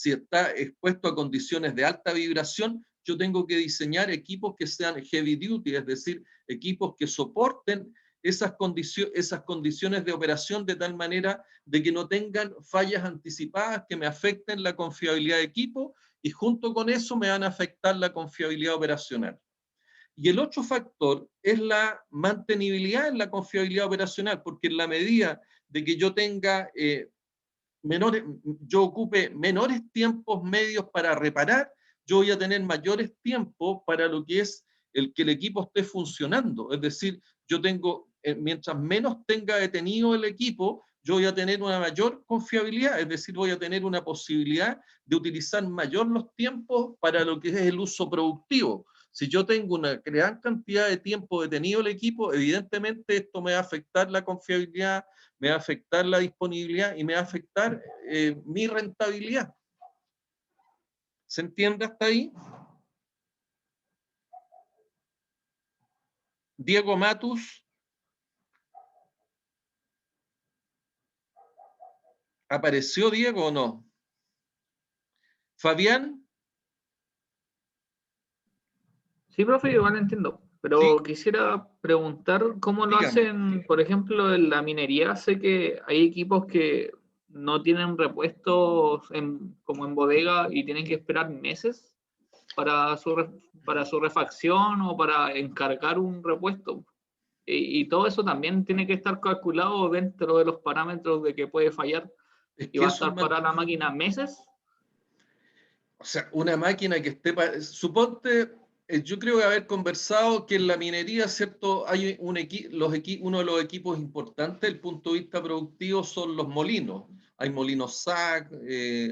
está expuesto a condiciones de alta vibración, yo tengo que diseñar equipos que sean heavy duty, es decir, equipos que soporten esas condiciones de operación de tal manera de que no tengan fallas anticipadas que me afecten la confiabilidad de equipo, y junto con eso me van a afectar la confiabilidad operacional. Y el otro factor es la mantenibilidad en la confiabilidad operacional, porque en la medida de que yo tenga yo ocupe menores tiempos medios para reparar, yo voy a tener mayores tiempos para lo que es que el equipo esté funcionando. Es decir, yo tengo, mientras menos tenga detenido el equipo, yo voy a tener una mayor confiabilidad, es decir, voy a tener una posibilidad de utilizar mayor los tiempos para lo que es el uso productivo. Si yo tengo una gran cantidad de tiempo detenido el equipo, evidentemente esto me va a afectar la confiabilidad, me va a afectar la disponibilidad y me va a afectar mi rentabilidad. ¿Se entiende hasta ahí? Diego Matus. ¿Apareció Diego o no? Fabián. Sí, profe, igual entiendo. Pero ¿Sí? quisiera preguntar cómo lo Dígame. hacen, por ejemplo, en la minería. Sé que hay equipos que no tienen repuestos como en bodega y tienen que esperar meses para su refacción o para encargar un repuesto. Y todo eso también tiene que estar calculado dentro de los parámetros de que puede fallar. Es ¿Y que va a eso estar para la máquina meses? O sea, una máquina que esté... Suponte, yo creo que haber conversado que en la minería, ¿cierto? Hay uno de los equipos importantes desde el punto de vista productivo son los molinos. Hay molinos SAC,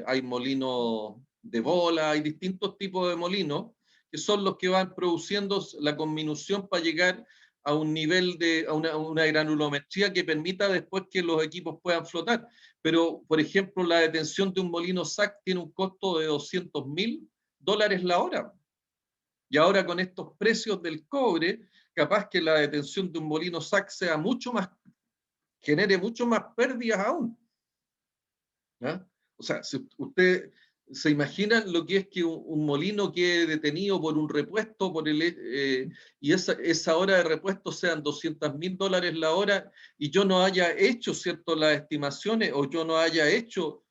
hay molinos de bola, hay distintos tipos de molinos que son los que van produciendo la conminución para llegar a un nivel a una granulometría que permita después que los equipos puedan flotar. Pero, por ejemplo, la detención de un molino SAC tiene un costo de $200.000 la hora. Y ahora con estos precios del cobre, capaz que la detención de un molino SAC sea genere mucho más pérdidas aún. ¿Ah? O sea, si usted se imagina lo que es que un molino quede detenido por un repuesto, y esa hora de repuesto sean $200.000 la hora, y yo no haya hecho, ¿cierto?, las estimaciones, o yo no haya hecho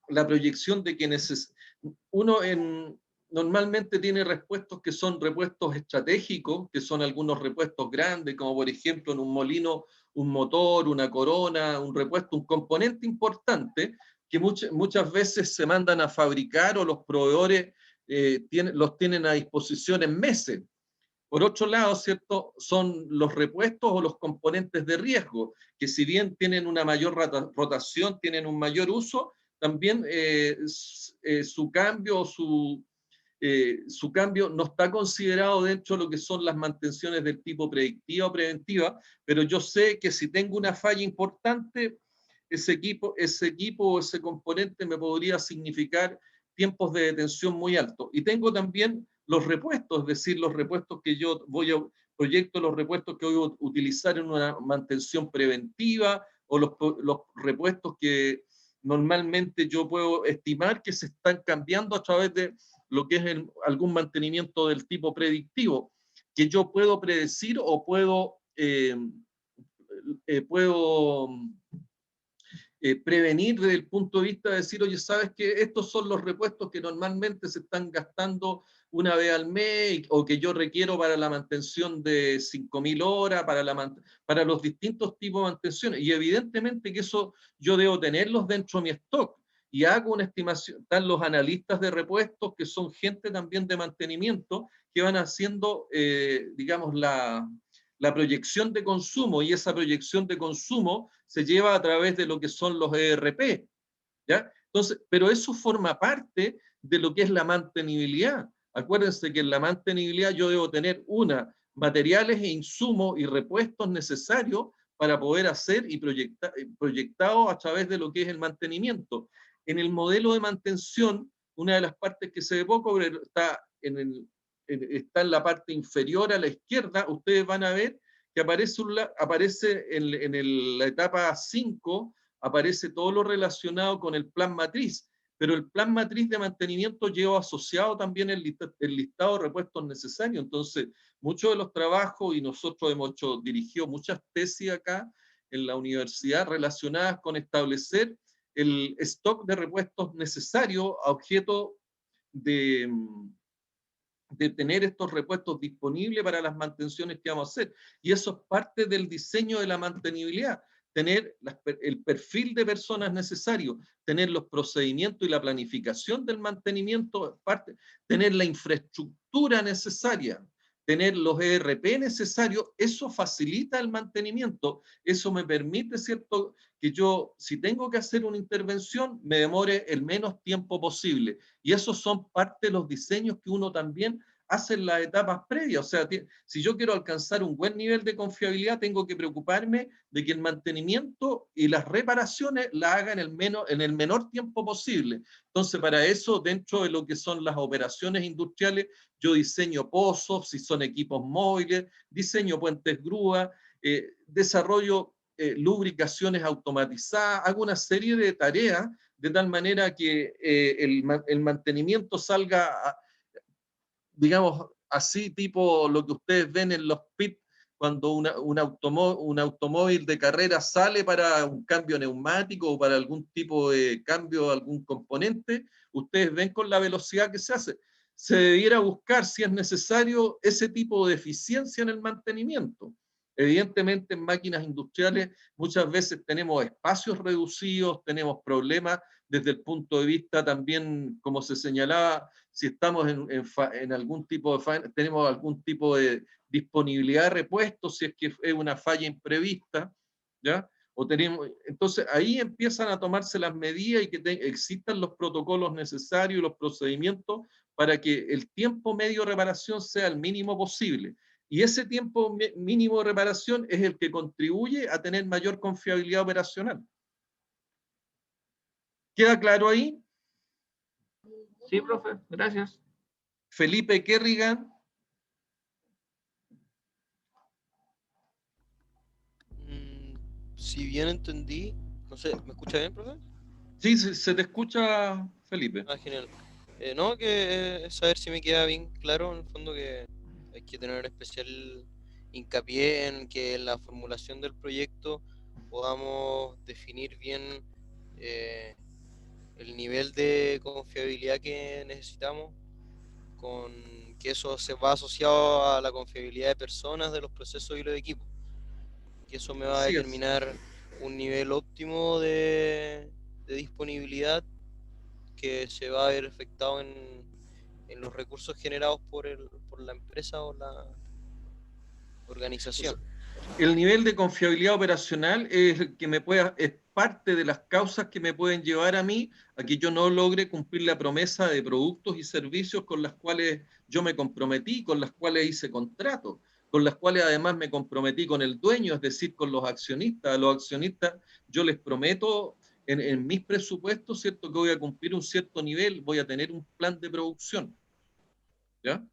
la proyección de que uno normalmente tiene repuestos que son repuestos estratégicos, que son algunos repuestos grandes, como por ejemplo en un molino, un motor, una corona, un repuesto, un componente importante, que muchas veces se mandan a fabricar o los proveedores los tienen a disposición en meses. Por otro lado, ¿cierto? Son los repuestos o los componentes de riesgo, que si bien tienen una mayor rotación, tienen un mayor uso, también su cambio su cambio no está considerado dentro de lo que son las mantenciones del tipo predictiva o preventiva, pero yo sé que si tengo una falla importante, ese equipo o ese componente me podría significar tiempos de detención muy altos. Y tengo también los repuestos, es decir, los repuestos que yo proyecto los repuestos que voy a utilizar en una mantención preventiva, o los repuestos que normalmente yo puedo estimar que se están cambiando a través de lo que es algún mantenimiento del tipo predictivo, que yo puedo predecir o puedo prevenir desde el punto de vista de decir, oye, ¿sabes qué? Estos son los repuestos que normalmente se están gastando una vez al mes o que yo requiero para la mantención de 5.000 horas, para los distintos tipos de mantenciones. Y evidentemente que eso yo debo tenerlos dentro de mi stock. Y hago una estimación, están los analistas de repuestos, que son gente también de mantenimiento, que van haciendo, digamos, la proyección de consumo, y esa proyección de consumo se lleva a través de lo que son los ERP, ¿ya? Entonces, pero eso forma parte de lo que es la mantenibilidad. Acuérdense que en la mantenibilidad yo debo tener materiales e insumos y repuestos necesarios para poder hacer y proyectado a través de lo que es el mantenimiento. En el modelo de mantención, una de las partes que se ve poco, pero está en la parte inferior a la izquierda, ustedes van a ver que aparece en la etapa 5, aparece todo lo relacionado con el plan matriz, pero el plan matriz de mantenimiento lleva asociado también el listado de repuestos necesarios. Entonces, muchos de los trabajos, y nosotros hemos dirigido muchas tesis acá en la universidad relacionadas con establecer el stock de repuestos necesarios a objeto de tener estos repuestos disponibles para las mantenciones que vamos a hacer. Y eso es parte del diseño de la mantenibilidad, tener el perfil de personas necesario, tener los procedimientos y la planificación del mantenimiento, tener la infraestructura necesaria, tener los ERP necesarios. Eso facilita el mantenimiento, eso me permite, ¿cierto?, que yo, si tengo que hacer una intervención, me demore el menos tiempo posible. Y esos son parte de los diseños que uno también hace en las etapas previas. O sea, si yo quiero alcanzar un buen nivel de confiabilidad, tengo que preocuparme de que el mantenimiento y las reparaciones la haga en el menor tiempo posible. Entonces, para eso, dentro de lo que son las operaciones industriales, yo diseño pozos, si son equipos móviles, diseño puentes grúa, desarrollo lubricaciones automatizadas, hago una serie de tareas de tal manera que el mantenimiento salga, digamos, así tipo lo que ustedes ven en los pits cuando un automóvil de carrera sale para un cambio neumático o para algún tipo de cambio de algún componente, ustedes ven con la velocidad que se hace. Se debiera buscar, si es necesario, ese tipo de eficiencia en el mantenimiento. Evidentemente, en máquinas industriales muchas veces tenemos espacios reducidos, tenemos problemas desde el punto de vista también, como se señalaba, si estamos en algún tipo de faena, tenemos algún tipo de disponibilidad de repuestos, si es que es una falla imprevista, ¿ya? Entonces ahí empiezan a tomarse las medidas y que existan los protocolos necesarios, los procedimientos para que el tiempo medio de reparación sea el mínimo posible. Y ese tiempo mínimo de reparación es el que contribuye a tener mayor confiabilidad operacional. ¿Queda claro ahí? Sí, profe, gracias. Felipe Kerrigan. Si bien entendí, no sé, ¿me escucha bien, profe? Sí, se te escucha, Felipe. Ah, genial. No, que saber si me queda bien claro, en el fondo, que hay que tener especial hincapié en que en la formulación del proyecto podamos definir bien el nivel de confiabilidad que necesitamos, con que eso se va asociado a la confiabilidad de personas, de los procesos y los equipos. Que eso me va a Así es. determinar un nivel óptimo de disponibilidad que se va a ver afectado en los recursos generados por la empresa o la organización. El nivel de confiabilidad operacional es el que es parte de las causas que me pueden llevar a mí a que yo no logre cumplir la promesa de productos y servicios con las cuales yo me comprometí, con las cuales hice contrato, con las cuales además me comprometí con el dueño, es decir, con los accionistas. A los accionistas yo les prometo en mis presupuestos, ¿cierto?, que voy a cumplir un cierto nivel, voy a tener un plan de producción, ¿ya?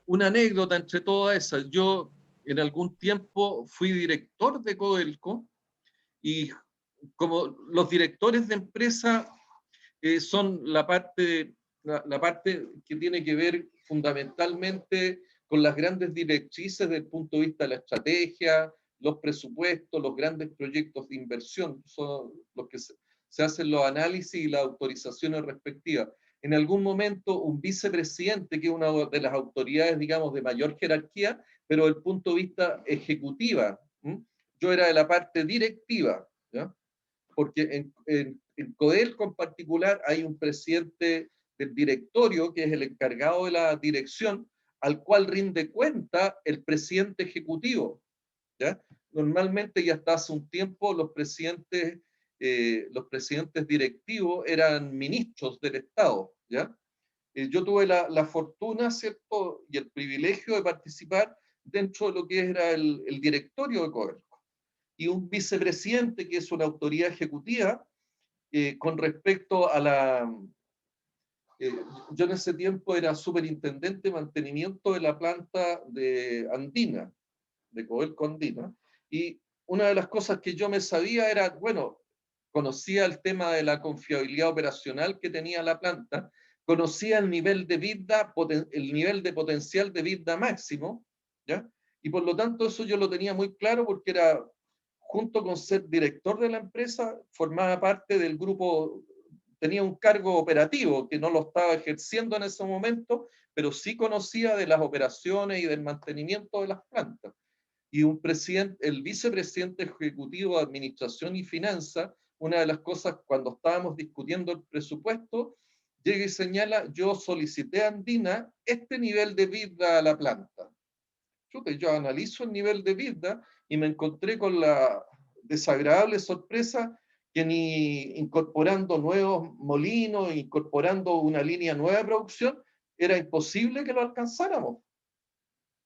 Una anécdota entre todas esas. Yo en algún tiempo fui director de Codelco y como los directores de empresa son la parte que tiene que ver fundamentalmente con las grandes directrices desde el punto de vista de la estrategia, los presupuestos, los grandes proyectos de inversión, son los que se hacen los análisis y las autorizaciones respectivas. En algún momento un vicepresidente, que es una de las autoridades, digamos, de mayor jerarquía, pero desde el punto de vista ejecutiva, ¿m? Yo era de la parte directiva, ¿ya? Porque en Codelco en particular hay un presidente del directorio, que es el encargado de la dirección, al cual rinde cuenta el presidente ejecutivo, ¿ya? Normalmente, y hasta hace un tiempo, los presidentes directivos eran ministros del Estado, ¿ya? Yo tuve la fortuna, ¿cierto?, y el privilegio de participar dentro de lo que era el directorio de Codelco. Y un vicepresidente, que es una autoridad ejecutiva, con respecto a yo en ese tiempo era superintendente de mantenimiento de la planta de Andina, de Codelco Andina, y una de las cosas que yo me sabía era, bueno, conocía el tema de la confiabilidad operacional que tenía la planta, conocía el nivel de vida, el nivel de potencial de vida máximo, ¿ya? Y por lo tanto eso yo lo tenía muy claro porque era, junto con ser director de la empresa, formaba parte del grupo, tenía un cargo operativo que no lo estaba ejerciendo en ese momento, pero sí conocía de las operaciones y del mantenimiento de las plantas. Y el vicepresidente ejecutivo de Administración y Finanzas, una de las cosas cuando estábamos discutiendo el presupuesto, llega y señala: yo solicité a Andina este nivel de vida a la planta. Yo analizo el nivel de vida y me encontré con la desagradable sorpresa que ni incorporando nuevos molinos, incorporando una línea nueva de producción, era imposible que lo alcanzáramos.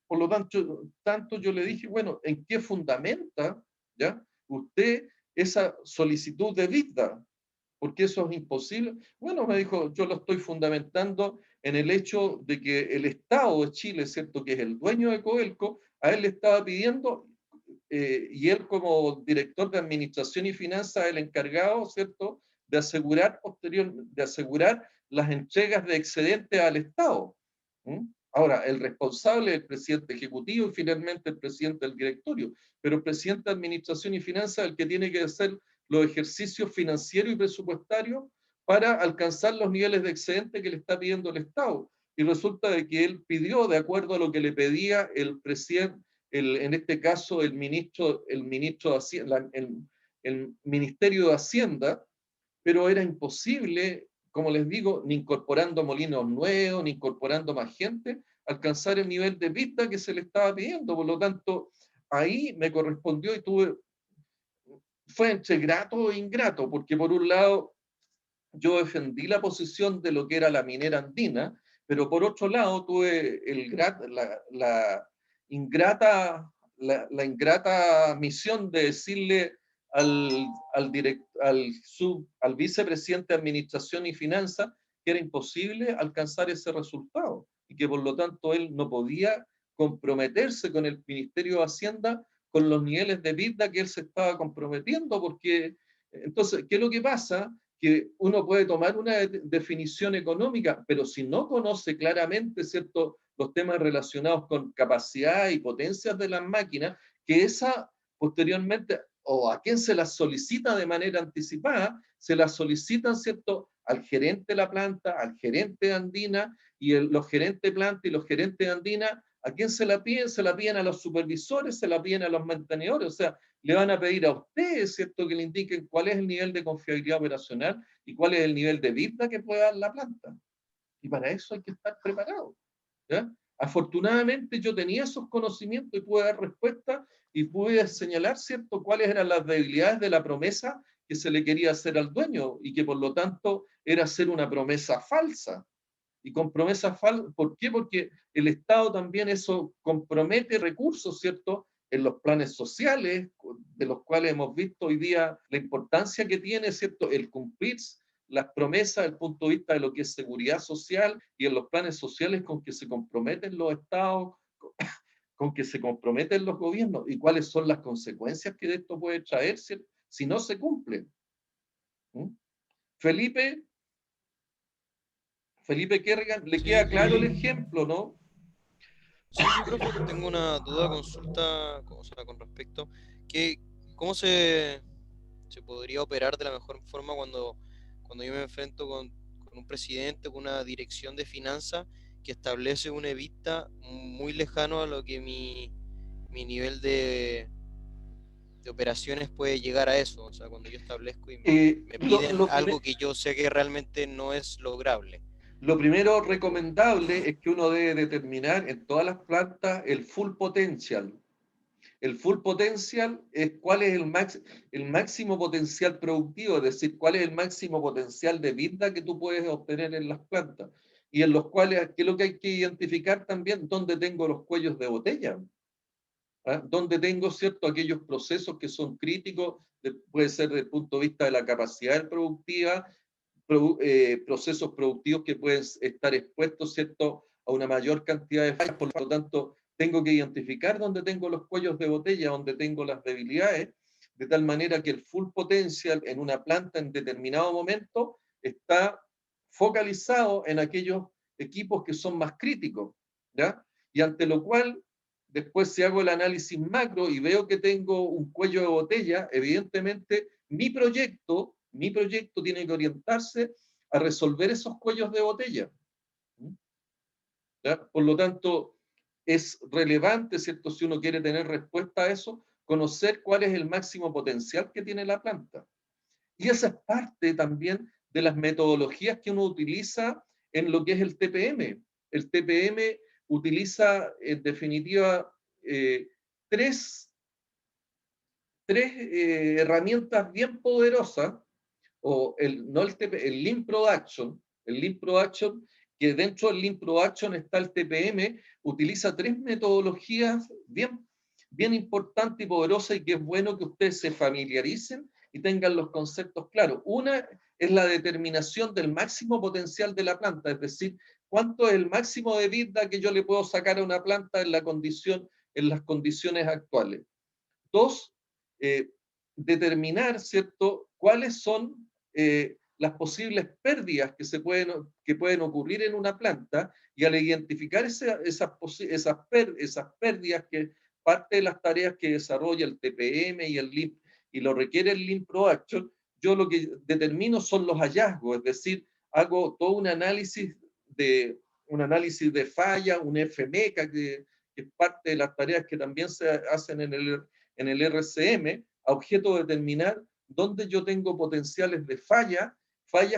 Por lo tanto yo le dije, bueno, ¿en qué fundamenta, ya, usted esa solicitud de vida? Porque eso es imposible. Bueno, me dijo, yo lo estoy fundamentando en el hecho de que el Estado de Chile, ¿cierto?, que es el dueño de Codelco, a él le estaba pidiendo, y él como director de Administración y Finanzas, el encargado, ¿cierto?, de asegurar las entregas de excedentes al Estado. ¿Mm? Ahora, el responsable es el presidente ejecutivo y finalmente el presidente del directorio, pero el presidente de Administración y Finanzas es el que tiene que hacer los ejercicios financieros y presupuestarios para alcanzar los niveles de excedente que le está pidiendo el Estado. Y resulta de que él pidió, de acuerdo a lo que le pedía el presidente, en este caso el ministro de Hacienda, el Ministerio de Hacienda, pero era imposible, como les digo, ni incorporando molinos nuevos, ni incorporando más gente, alcanzar el nivel de vida que se le estaba pidiendo. Por lo tanto, ahí me correspondió y fue entre grato e ingrato, porque por un lado yo defendí la posición de lo que era la minera andina, pero por otro lado tuve la ingrata misión de decirle al vicepresidente de Administración y Finanzas que era imposible alcanzar ese resultado y que por lo tanto él no podía comprometerse con el Ministerio de Hacienda con los niveles de vida que él se estaba comprometiendo, porque entonces, ¿qué es lo que pasa? Que uno puede tomar una definición económica, pero si no conoce claramente, ¿cierto?, los temas relacionados con capacidad y potencias de las máquinas, que esa posteriormente o a quién se las solicita de manera anticipada, se las solicitan, ¿cierto?, al gerente de la planta, al gerente de Andina, y los gerentes de planta y los gerentes de Andina, ¿a quién se la piden? Se la piden a los supervisores, se la piden a los mantenedores, o sea, le van a pedir a ustedes, ¿cierto?, que le indiquen cuál es el nivel de confiabilidad operacional y cuál es el nivel de vida que puede dar la planta. Y para eso hay que estar preparado, ¿ya? Afortunadamente yo tenía esos conocimientos y pude dar respuesta y pude señalar, ¿cierto?, cuáles eran las debilidades de la promesa que se le quería hacer al dueño y que por lo tanto era hacer una promesa falsa. Y con promesa falsa, ¿por qué? Porque el Estado también eso compromete recursos, ¿cierto?, en los planes sociales, de los cuales hemos visto hoy día la importancia que tiene, ¿cierto?, el cumplir las promesas desde el punto de vista de lo que es seguridad social y en los planes sociales con que se comprometen los estados, con que se comprometen los gobiernos y cuáles son las consecuencias que de esto puede traer, ¿cierto?, si no se cumple. ¿Mm? Felipe Kerrigan, ¿le Sí, queda claro el profe. ejemplo, no? Sí, sí, profe, tengo una duda, consulta, o sea, con respecto, que, ¿cómo se podría operar de la mejor forma cuando yo me enfrento con un presidente, con una dirección de finanzas que establece un EBITDA muy lejano a lo que mi nivel de operaciones puede llegar a eso? O sea, cuando yo establezco y me piden algo que yo sé que realmente no es lograble. Lo primero recomendable es que uno debe determinar en todas las plantas el full potential. El full potential es cuál es el máximo potencial productivo, es decir, cuál es el máximo potencial de vida que tú puedes obtener en las plantas. Y en los cuales, ¿qué es lo que hay que identificar también? ¿Dónde tengo los cuellos de botella? ¿Ah? ¿Dónde tengo, cierto, aquellos procesos que son críticos? Puede ser desde el punto de vista de la capacidad productiva, procesos productivos que pueden estar expuestos, ¿cierto?, a una mayor cantidad de fallas. Por lo tanto, tengo que identificar dónde tengo los cuellos de botella, dónde tengo las debilidades, de tal manera que el full potential en una planta en determinado momento está focalizado en aquellos equipos que son más críticos, ¿ya? Y ante lo cual, después si hago el análisis macro y veo que tengo un cuello de botella, evidentemente mi proyecto tiene que orientarse a resolver esos cuellos de botella. ¿Ya? Por lo tanto, es relevante, ¿cierto?, si uno quiere tener respuesta a eso, conocer cuál es el máximo potencial que tiene la planta. Y esa es parte también de las metodologías que uno utiliza en lo que es el TPM. El TPM utiliza, en definitiva, tres herramientas bien poderosas, o no el Lean Production, que dentro del Lean Production está el TPM, utiliza tres metodologías bien importantes y poderosas, y que es bueno que ustedes se familiaricen y tengan los conceptos claros. Una es la determinación del máximo potencial de la planta, es decir, cuánto es el máximo de vida que yo le puedo sacar a una planta en las condiciones actuales. Dos, determinar, ¿cierto?, cuáles son las posibles pérdidas que pueden ocurrir en una planta, y al identificar esas pérdidas, que parte de las tareas que desarrolla el TPM y el Lean, y lo requiere el Lean Production, yo lo que determino son los hallazgos, es decir, hago todo un análisis de falla, un FMECA, que es parte de las tareas que también se hacen en el RCM, a objeto de determinar dónde yo tengo potenciales de fallas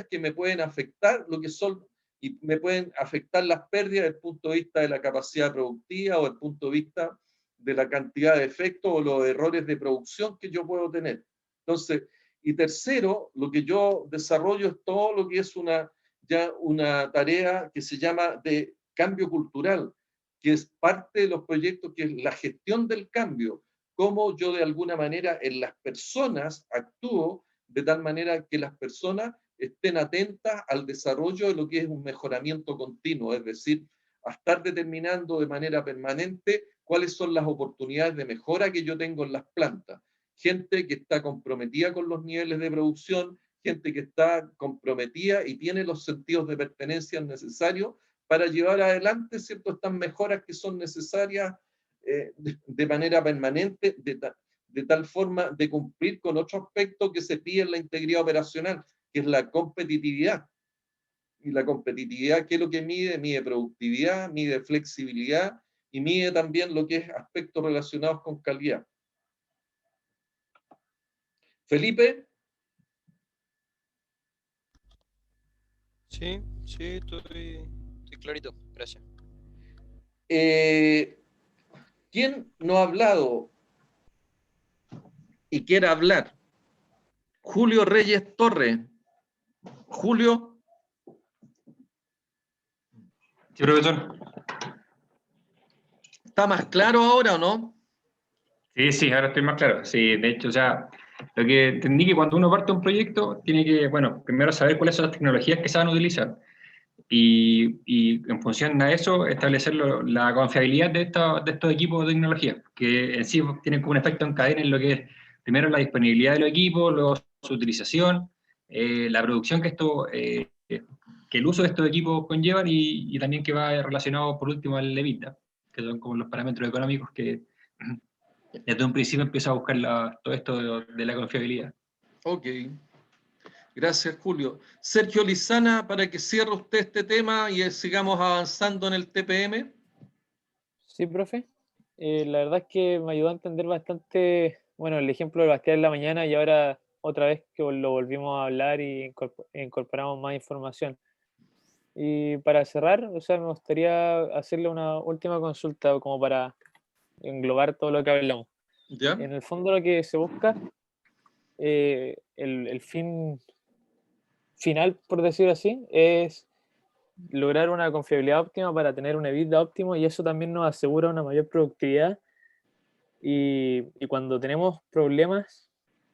que me pueden afectar lo que son, y me pueden afectar las pérdidas desde el punto de vista de la capacidad productiva o desde el punto de vista de la cantidad de efectos o los errores de producción que yo puedo tener. Entonces, y tercero, lo que yo desarrollo es todo lo que es una tarea que se llama de cambio cultural, que es parte de los proyectos, que es la gestión del cambio, cómo yo de alguna manera en las personas actúo de tal manera que las personas estén atentas al desarrollo de lo que es un mejoramiento continuo, es decir, a estar determinando de manera permanente cuáles son las oportunidades de mejora que yo tengo en las plantas. Gente que está comprometida con los niveles de producción, gente que está comprometida y tiene los sentidos de pertenencia necesarios para llevar adelante, ¿cierto?, estas mejoras que son necesarias de manera permanente, de de tal forma de cumplir con otro aspecto que se pide en la integridad operacional, que es la competitividad. Y la competitividad, ¿qué es lo que mide? Mide productividad, mide flexibilidad y mide también lo que es aspectos relacionados con calidad. Felipe. Sí, estoy clarito, gracias. ¿Quién no ha hablado y quiere hablar? Julio Reyes Torres. Julio. Sí, profesor. ¿Está más claro ahora o no? Sí, ahora estoy más claro. Sí, de hecho, o sea, lo que entendí que cuando uno parte un proyecto, tiene que, bueno, primero saber cuáles son las tecnologías que se van a utilizar y en función de eso establecer la confiabilidad de estos equipos de tecnología, que en sí tienen como un efecto en cadena en lo que es, primero, la disponibilidad de los equipos, luego su utilización, la producción que el uso de estos equipos conllevan y también que va relacionado, por último, al EBITDA, que son como los parámetros económicos que desde un principio empiezo a buscar todo esto de la confiabilidad. Ok. Gracias, Julio. Sergio Lizana, para que cierre usted este tema y sigamos avanzando en el TPM. Sí, profe. La verdad es que me ayudó a entender bastante, bueno, el ejemplo de Bastián en la mañana y ahora otra vez que lo volvimos a hablar y incorporamos más información. Y para cerrar, o sea, me gustaría hacerle una última consulta como para englobar todo lo que hablamos. ¿Ya? En el fondo lo que se busca, el fin final, por decirlo así, es lograr una confiabilidad óptima para tener un EBITDA óptimo y eso también nos asegura una mayor productividad y cuando tenemos problemas,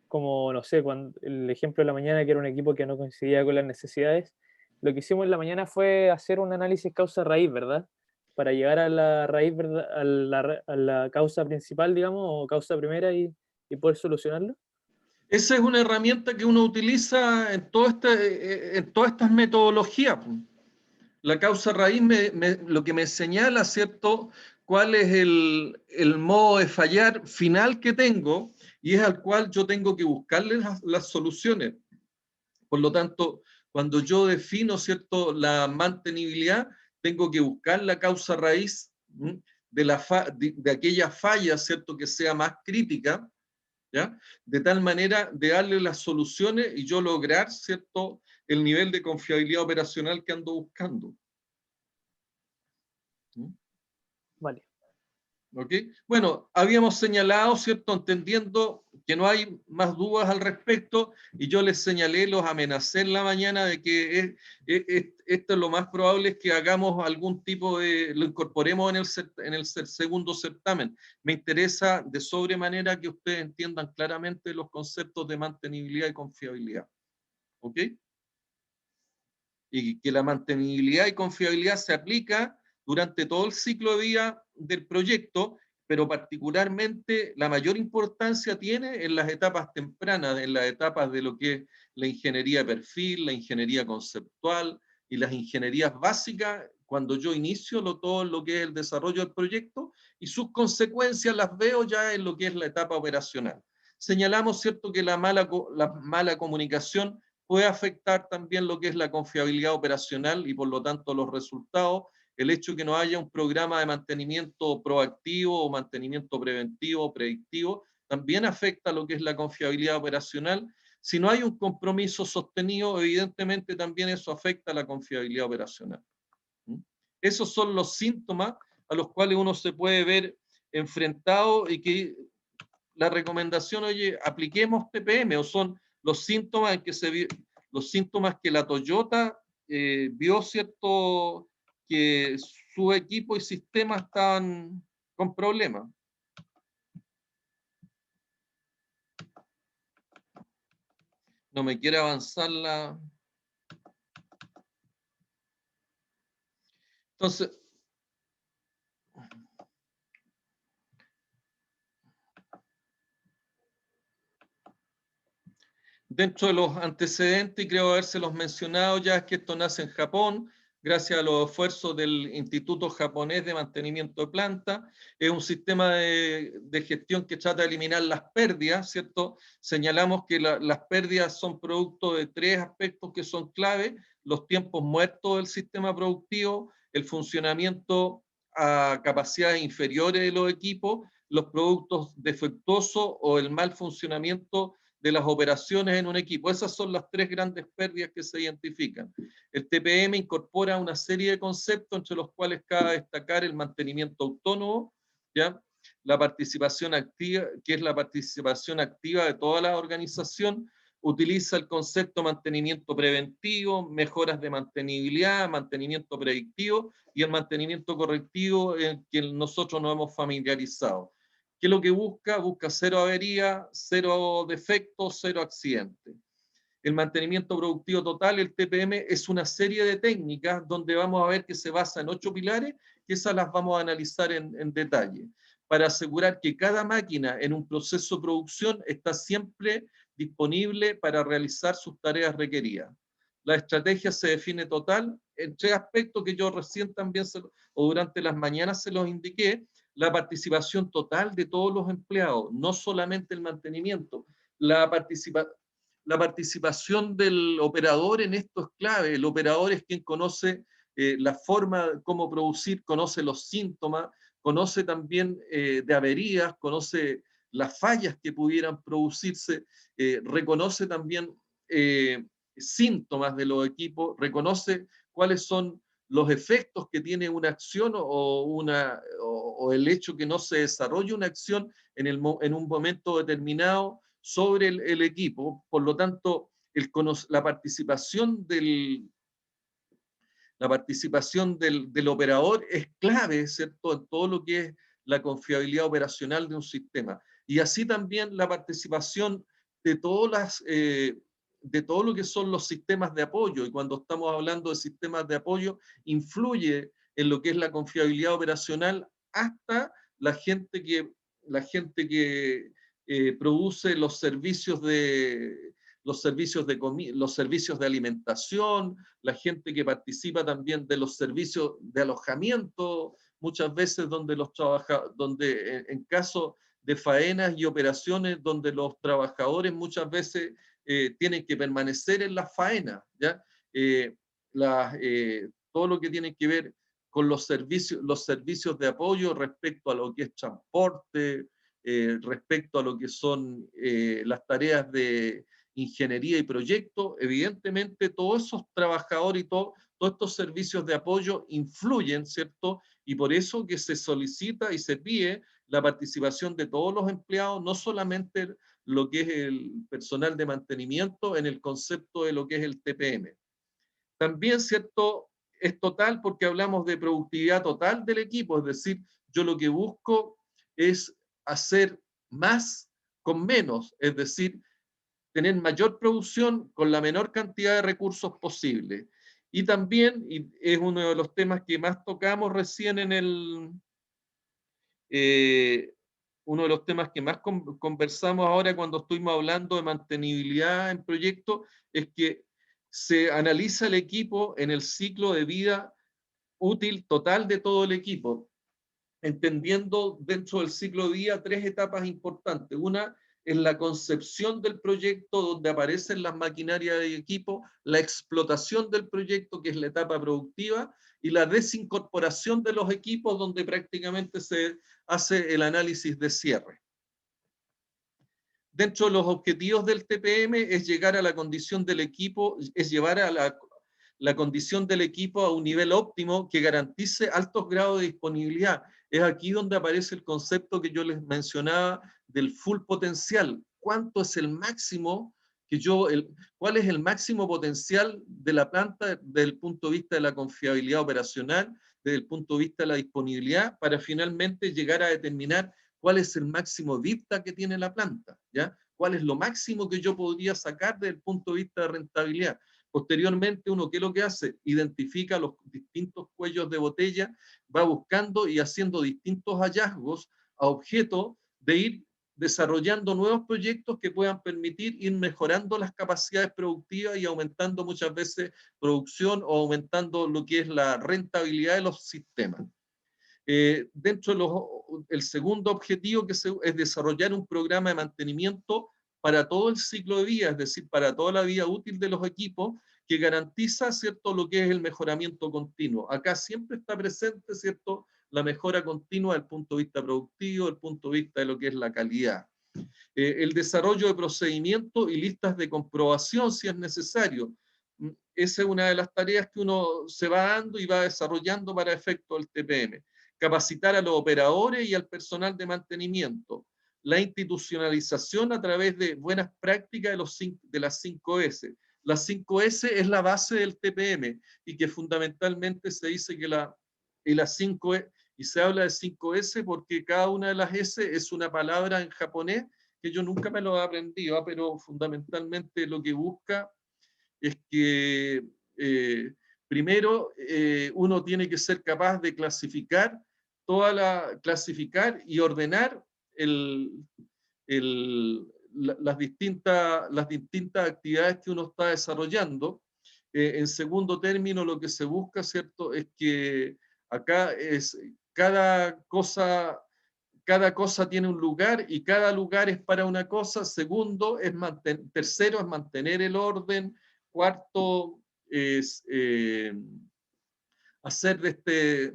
como no sé, cuando, el ejemplo de la mañana que era un equipo que no coincidía con las necesidades, lo que hicimos en la mañana fue hacer un análisis causa-raíz, ¿verdad? Para llegar a la raíz, ¿verdad? A la causa principal, digamos, o causa primera y poder solucionarlo. Esa es una herramienta que uno utiliza en todas estas metodologías. La causa raíz lo que me señala, ¿cierto?, cuál es el modo de fallar final que tengo y es al cual yo tengo que buscarle las soluciones. Por lo tanto, cuando yo defino, ¿cierto?, la mantenibilidad, tengo que buscar la causa raíz de aquella falla, ¿cierto?, que sea más crítica, ¿ya? De tal manera de darle las soluciones y yo lograr, ¿cierto?, el nivel de confiabilidad operacional que ando buscando. Vale. ¿Ok? Bueno, habíamos señalado, ¿cierto?, entendiendo que no hay más dudas al respecto, y yo les señalé, los amenacé en la mañana de que esto lo más probable es que hagamos algún tipo lo incorporemos en el segundo certamen. Me interesa de sobremanera que ustedes entiendan claramente los conceptos de mantenibilidad y confiabilidad. ¿Ok? Y que la mantenibilidad y confiabilidad se aplica durante todo el ciclo de vida del proyecto, pero particularmente la mayor importancia tiene en las etapas tempranas, en las etapas de lo que es la ingeniería de perfil, la ingeniería conceptual y las ingenierías básicas, cuando yo inicio todo lo que es el desarrollo del proyecto, y sus consecuencias las veo ya en lo que es la etapa operacional. Señalamos, ¿cierto?, que la mala comunicación puede afectar también lo que es la confiabilidad operacional y por lo tanto los resultados. El hecho de que no haya un programa de mantenimiento proactivo o mantenimiento preventivo o predictivo también afecta lo que es la confiabilidad operacional. Si no hay un compromiso sostenido, evidentemente también eso afecta la confiabilidad operacional. Esos son los síntomas a los cuales uno se puede ver enfrentado y que la recomendación, oye, apliquemos TPM, o son los síntomas que la Toyota vio, ¿cierto?, que su equipo y sistema estaban con problemas. No me quiere avanzar la... Entonces, dentro de los antecedentes, y creo habérselos mencionado ya, es que esto nace en Japón, gracias a los esfuerzos del Instituto Japonés de Mantenimiento de Planta. Es un sistema de gestión que trata de eliminar las pérdidas, ¿cierto? Señalamos que las pérdidas son producto de 3 aspectos que son clave: los tiempos muertos del sistema productivo, el funcionamiento a capacidades inferiores de los equipos, los productos defectuosos o el mal funcionamiento de las operaciones en un equipo. Esas son las 3 grandes pérdidas que se identifican. El TPM incorpora una serie de conceptos, entre los cuales cabe destacar el mantenimiento autónomo, ¿ya? La participación activa, que es la participación activa de toda la organización. Utiliza el concepto mantenimiento preventivo, mejoras de mantenibilidad, mantenimiento predictivo y el mantenimiento correctivo, en que nosotros nos hemos familiarizado. ¿Qué es lo que busca? Busca 0 avería, 0 defectos, 0 accidentes. El mantenimiento productivo total, el TPM, es una serie de técnicas donde vamos a ver que se basa en 8 pilares, que esas las vamos a analizar en detalle, para asegurar que cada máquina en un proceso de producción está siempre disponible para realizar sus tareas requeridas. La estrategia se define total en 3 aspectos que yo recién también, o durante las mañanas se los indiqué: la participación total de todos los empleados, no solamente el mantenimiento. La participación del operador en esto es clave. El operador es quien conoce la forma de cómo producir, conoce los síntomas, conoce también de averías, conoce las fallas que pudieran producirse, reconoce también síntomas de los equipos, reconoce cuáles son los efectos que tiene una acción o el hecho que no se desarrolle una acción en un momento determinado sobre el equipo. Por lo tanto, la participación del operador es clave, ¿cierto?, en todo lo que es la confiabilidad operacional de un sistema. Y así también la participación de de todo lo que son los sistemas de apoyo. Y cuando estamos hablando de sistemas de apoyo, influye en lo que es la confiabilidad operacional hasta la gente que produce los servicios de alimentación, la gente que participa también de los servicios de alojamiento, muchas veces donde en caso de faenas y operaciones donde los trabajadores muchas veces tienen que permanecer en las faenas, ¿ya? Todo lo que tiene que ver con los servicios de apoyo respecto a lo que es transporte, respecto a lo que son las tareas de ingeniería y proyecto. Evidentemente todos esos trabajadores y todos estos servicios de apoyo influyen, ¿cierto? Y por eso que se solicita y se pide la participación de todos los empleados, no solamente lo que es el personal de mantenimiento, en el concepto de lo que es el TPM. También, ¿cierto?, es total porque hablamos de productividad total del equipo, es decir, yo lo que busco es hacer más con menos, es decir, tener mayor producción con la menor cantidad de recursos posible. Y también, y es uno de los temas que más tocamos recién uno de los temas que más conversamos ahora cuando estuvimos hablando de mantenibilidad en proyectos, es que se analiza el equipo en el ciclo de vida útil total de todo el equipo, entendiendo dentro del ciclo de vida 3 etapas importantes. Una es la concepción del proyecto, donde aparecen las maquinarias de equipo, la explotación del proyecto, que es la etapa productiva, y la desincorporación de los equipos, donde prácticamente se hace el análisis de cierre. Dentro de los objetivos del TPM es llegar a la condición del equipo, es llevar a la condición del equipo a un nivel óptimo que garantice altos grados de disponibilidad. Es aquí donde aparece el concepto que yo les mencionaba del full potencial. ¿Cuánto es el máximo cuál es el máximo potencial de la planta desde el punto de vista de la confiabilidad operacional, desde el punto de vista de la disponibilidad, para finalmente llegar a determinar cuál es el máximo VIPTA que tiene la planta, ¿ya? ¿Cuál es lo máximo que yo podría sacar desde el punto de vista de rentabilidad? Posteriormente, uno, ¿qué es lo que hace? Identifica los distintos cuellos de botella, va buscando y haciendo distintos hallazgos a objeto de ir desarrollando nuevos proyectos que puedan permitir ir mejorando las capacidades productivas y aumentando muchas veces producción o aumentando lo que es la rentabilidad de los sistemas. Dentro de el segundo objetivo es desarrollar un programa de mantenimiento para todo el ciclo de vida, es decir, para toda la vida útil de los equipos, que garantiza, ¿cierto?, lo que es el mejoramiento continuo. Acá siempre está presente, ¿cierto?, la mejora continua desde el punto de vista productivo, desde el punto de vista de lo que es la calidad. El desarrollo de procedimientos y listas de comprobación si es necesario. Esa es una de las tareas que uno se va dando y va desarrollando para efecto del TPM. Capacitar a los operadores y al personal de mantenimiento. La institucionalización a través de buenas prácticas de las 5S. Las 5S es la base del TPM y que fundamentalmente se dice que las 5S, y se habla de 5S porque cada una de las S es una palabra en japonés que yo nunca me lo he aprendido, pero fundamentalmente lo que busca es que primero uno tiene que ser capaz de clasificar clasificar y ordenar las distintas actividades que uno está desarrollando. En segundo término, lo que se busca, ¿cierto?, es que acá cada cosa tiene un lugar y cada lugar es para una cosa. Segundo, tercero es mantener el orden. Cuarto es hacer de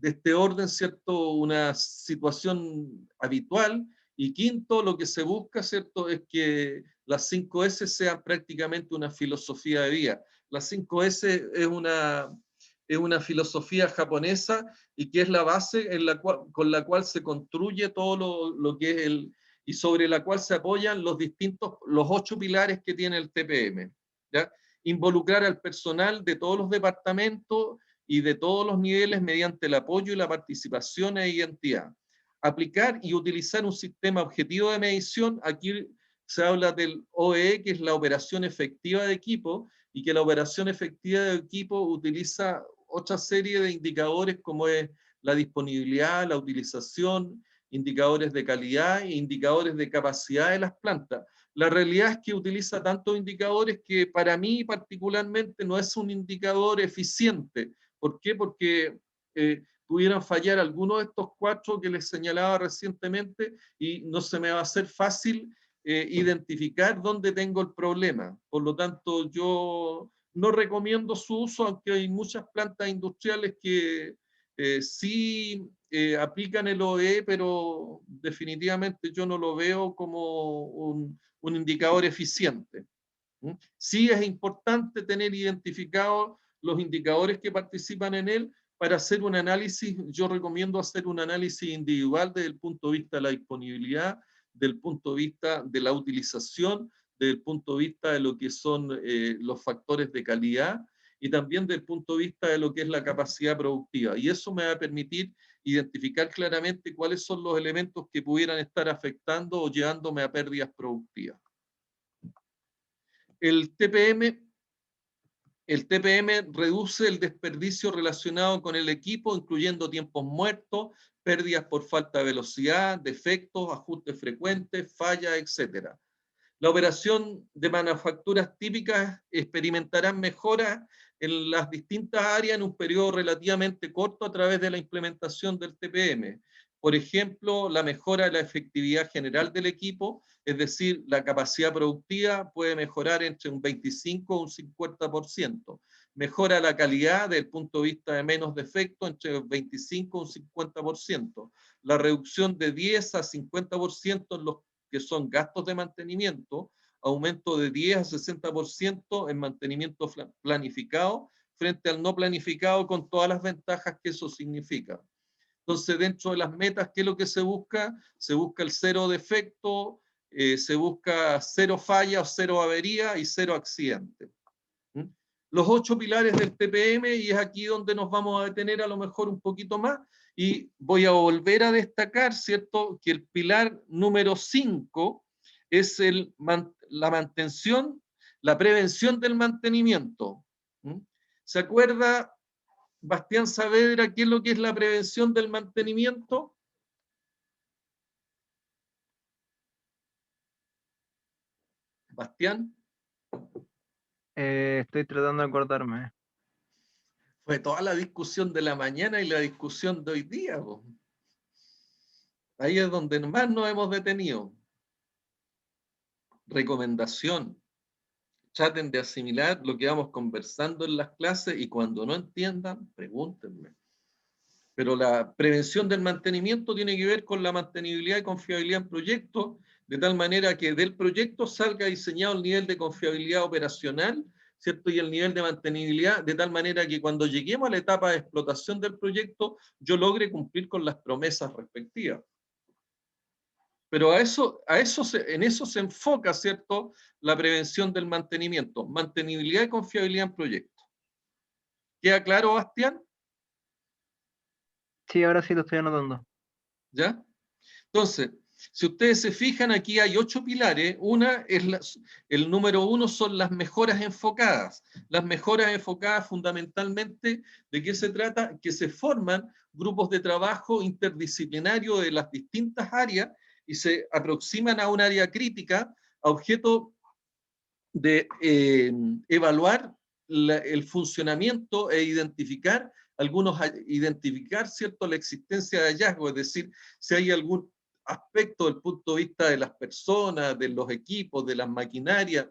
este orden, ¿cierto?, una situación habitual. Y quinto, lo que se busca, ¿cierto?, es que las 5S sean prácticamente una filosofía de vida. Las 5S es una filosofía japonesa y que es la base con la cual se construye todo lo que es y sobre la cual se apoyan los 8 pilares que tiene el TPM. ¿Ya? Involucrar al personal de todos los departamentos y de todos los niveles mediante el apoyo y la participación e identidad. Aplicar y utilizar un sistema objetivo de medición. Aquí se habla del OEE, que es la operación efectiva de equipo, y que la operación efectiva de equipo utiliza otra serie de indicadores como es la disponibilidad, la utilización, indicadores de calidad e indicadores de capacidad de las plantas. La realidad es que utiliza tantos indicadores que para mí particularmente no es un indicador eficiente. ¿Por qué? Porque pudieran fallar algunos de estos 4 que les señalaba recientemente y no se me va a hacer fácil identificar dónde tengo el problema. Por lo tanto, yo no recomiendo su uso, aunque hay muchas plantas industriales que sí aplican el OE, pero definitivamente yo no lo veo como un indicador eficiente. Sí es importante tener identificados los indicadores que participan en él para hacer un análisis. Yo recomiendo hacer un análisis individual desde el punto de vista de la disponibilidad, del punto de vista de la utilización, desde el punto de vista de lo que son los factores de calidad y también desde el punto de vista de lo que es la capacidad productiva. Y eso me va a permitir identificar claramente cuáles son los elementos que pudieran estar afectando o llevándome a pérdidas productivas. El TPM reduce el desperdicio relacionado con el equipo, incluyendo tiempos muertos, pérdidas por falta de velocidad, defectos, ajustes frecuentes, fallas, etc. La operación de manufacturas típicas experimentará mejoras en las distintas áreas en un periodo relativamente corto a través de la implementación del TPM. Por ejemplo, la mejora de la efectividad general del equipo, es decir, la capacidad productiva puede mejorar entre un 25 o un 50%. Mejora la calidad desde el punto de vista de menos defectos entre un 25 o un 50%. La reducción de 10 a 50% en los que son gastos de mantenimiento, aumento de 10 a 60% en mantenimiento planificado frente al no planificado, con todas las ventajas que eso significa. Entonces, dentro de las metas, ¿qué es lo que se busca? Se busca el 0 defecto, se busca 0 falla o 0 avería y 0 accidente. Los 8 pilares del TPM, y es aquí donde nos vamos a detener a lo mejor un poquito más, y voy a volver a destacar, ¿cierto?, que el pilar número 5 es la mantención, la prevención del mantenimiento. ¿Se acuerda, Bastián Saavedra, qué es lo que es la prevención del mantenimiento? Bastián, Estoy tratando de acordarme. fue toda la discusión de la mañana y la discusión de hoy día, po. Ahí es donde más nos hemos detenido. Recomendación: traten de asimilar lo que vamos conversando en las clases y cuando no entiendan, pregúntenme. Pero la prevención del mantenimiento tiene que ver con la mantenibilidad y confiabilidad en proyectos, de tal manera que del proyecto salga diseñado el nivel de confiabilidad operacional, ¿cierto? Y el nivel de mantenibilidad, de tal manera que cuando lleguemos a la etapa de explotación del proyecto, yo logre cumplir con las promesas respectivas. Pero en eso se enfoca, ¿cierto?, la prevención del mantenimiento, mantenibilidad y confiabilidad en proyectos. ¿Queda claro, Bastián? Sí, ahora sí lo estoy anotando. ¿Ya? Entonces, si ustedes se fijan, aquí hay 8 pilares. Una es el número 1 son las mejoras enfocadas. Las mejoras enfocadas fundamentalmente, ¿de qué se trata? Que se forman grupos de trabajo interdisciplinario de las distintas áreas y se aproximan a un área crítica a objeto de evaluar el funcionamiento e identificar ¿cierto?, la existencia de hallazgos, es decir, si hay algún aspecto del punto de vista de las personas, de los equipos, de las maquinarias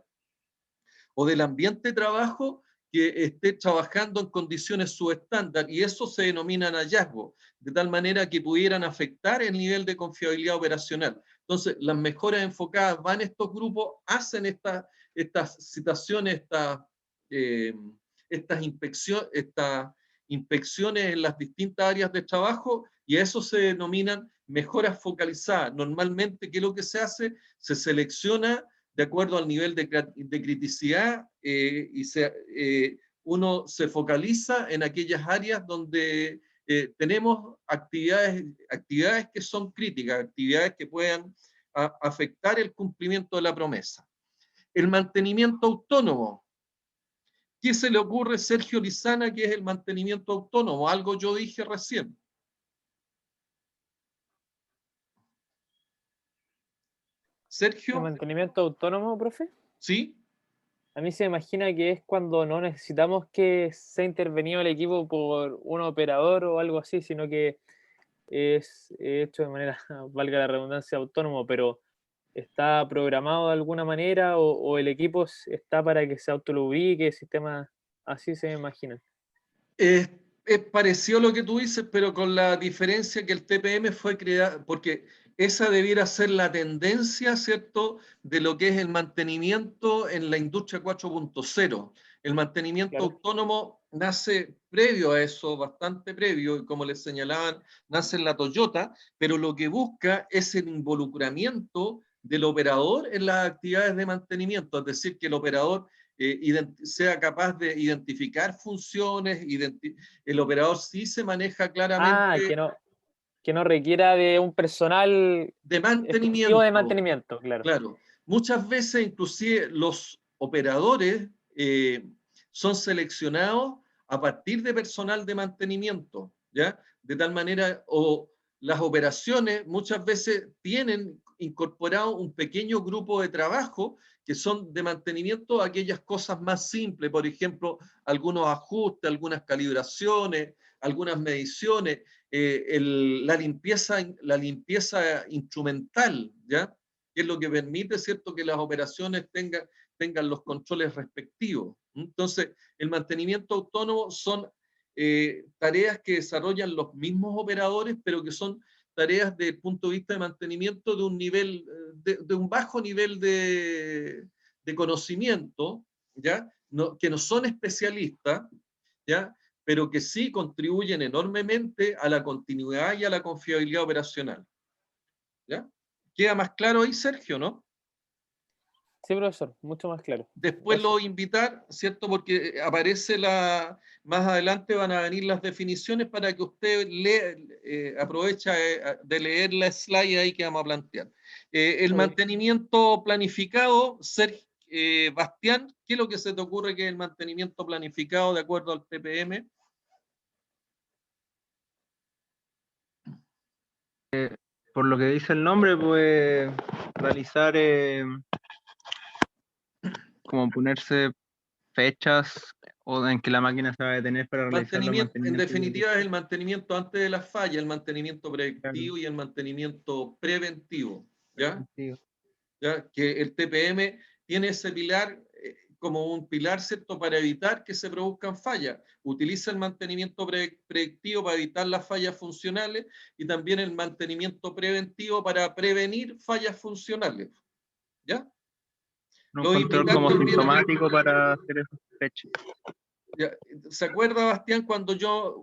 o del ambiente de trabajo que esté trabajando en condiciones subestándar, y eso se denominan hallazgos, de tal manera que pudieran afectar el nivel de confiabilidad operacional. Entonces, las mejoras enfocadas van a estos grupos, hacen estas citaciones, estas inspecciones en las distintas áreas de trabajo, y a eso se denominan mejoras focalizadas. Normalmente, ¿qué es lo que se hace? Se selecciona de acuerdo al nivel de criticidad y uno se focaliza en aquellas áreas donde tenemos actividades que son críticas, actividades que puedan afectar el cumplimiento de la promesa. El mantenimiento autónomo. ¿Qué se le ocurre, Sergio Lizana, que es el mantenimiento autónomo? Algo yo dije recién. ¿El Sergio, mantenimiento autónomo, profe? ¿sí? A mí se me imagina que es cuando no necesitamos que sea intervenido el equipo por un operador o algo así, sino que es hecho de manera, valga la redundancia, autónomo, pero está programado de alguna manera o el equipo está para que se autolubrique, sistemas así se me imaginan. Es parecido a lo que tú dices, pero con la diferencia que el TPM fue creado, porque esa debiera ser la tendencia, ¿cierto?, de lo que es el mantenimiento en la industria 4.0. El mantenimiento Claro. autónomo nace previo a eso, bastante previo, y como les señalaban, nace en la Toyota, pero lo que busca es el involucramiento del operador en las actividades de mantenimiento, es decir, que el operador sea capaz de identificar funciones, el operador sí se maneja claramente Que no requiera de un personal de exclusivo de mantenimiento. mantenimiento, claro. Claro, muchas veces inclusive los operadores son seleccionados a partir de personal de mantenimiento, ¿ya? De tal manera, o las operaciones muchas veces tienen incorporado un pequeño grupo de trabajo que son de mantenimiento a aquellas cosas más simples, por ejemplo, algunos ajustes, algunas calibraciones, algunas mediciones, la limpieza instrumental, ¿ya? Que es lo que permite, ¿cierto?, que las operaciones tengan los controles respectivos. Entonces, el mantenimiento autónomo son tareas que desarrollan los mismos operadores, pero que son tareas desde el punto de vista de mantenimiento de un nivel, de un bajo nivel de conocimiento, ¿ya? Que no son especialistas, ¿ya?, pero que sí contribuyen enormemente a la continuidad y a la confiabilidad operacional. ¿Ya? ¿Queda más claro ahí, Sergio, no? Sí, profesor, mucho más claro. Después Gracias. lo voy a invitar, ¿cierto? Porque aparece más adelante van a venir las definiciones para que usted aproveche de leer la slide ahí que vamos a plantear. El Ok. mantenimiento planificado, Bastián, ¿qué es lo que se te ocurre que es el mantenimiento planificado de acuerdo al TPM? Por lo que dice el nombre, pues realizar como ponerse fechas o en que la máquina se va a detener para realizar los Mantenimiento, en mantenimientos. definitiva, es el mantenimiento antes de la falla, el mantenimiento predictivo y el mantenimiento preventivo, ¿ya? ¿Ya? Que el TPM tiene ese pilar como un pilar, ¿cierto?, para evitar que se produzcan fallas. Utiliza el mantenimiento predictivo para evitar las fallas funcionales y también el mantenimiento preventivo para prevenir fallas funcionales, ¿ya? Un Los control como indicadores vienen- sintomático para hacer esas fechas. Ya, ¿se acuerda, Bastián, cuando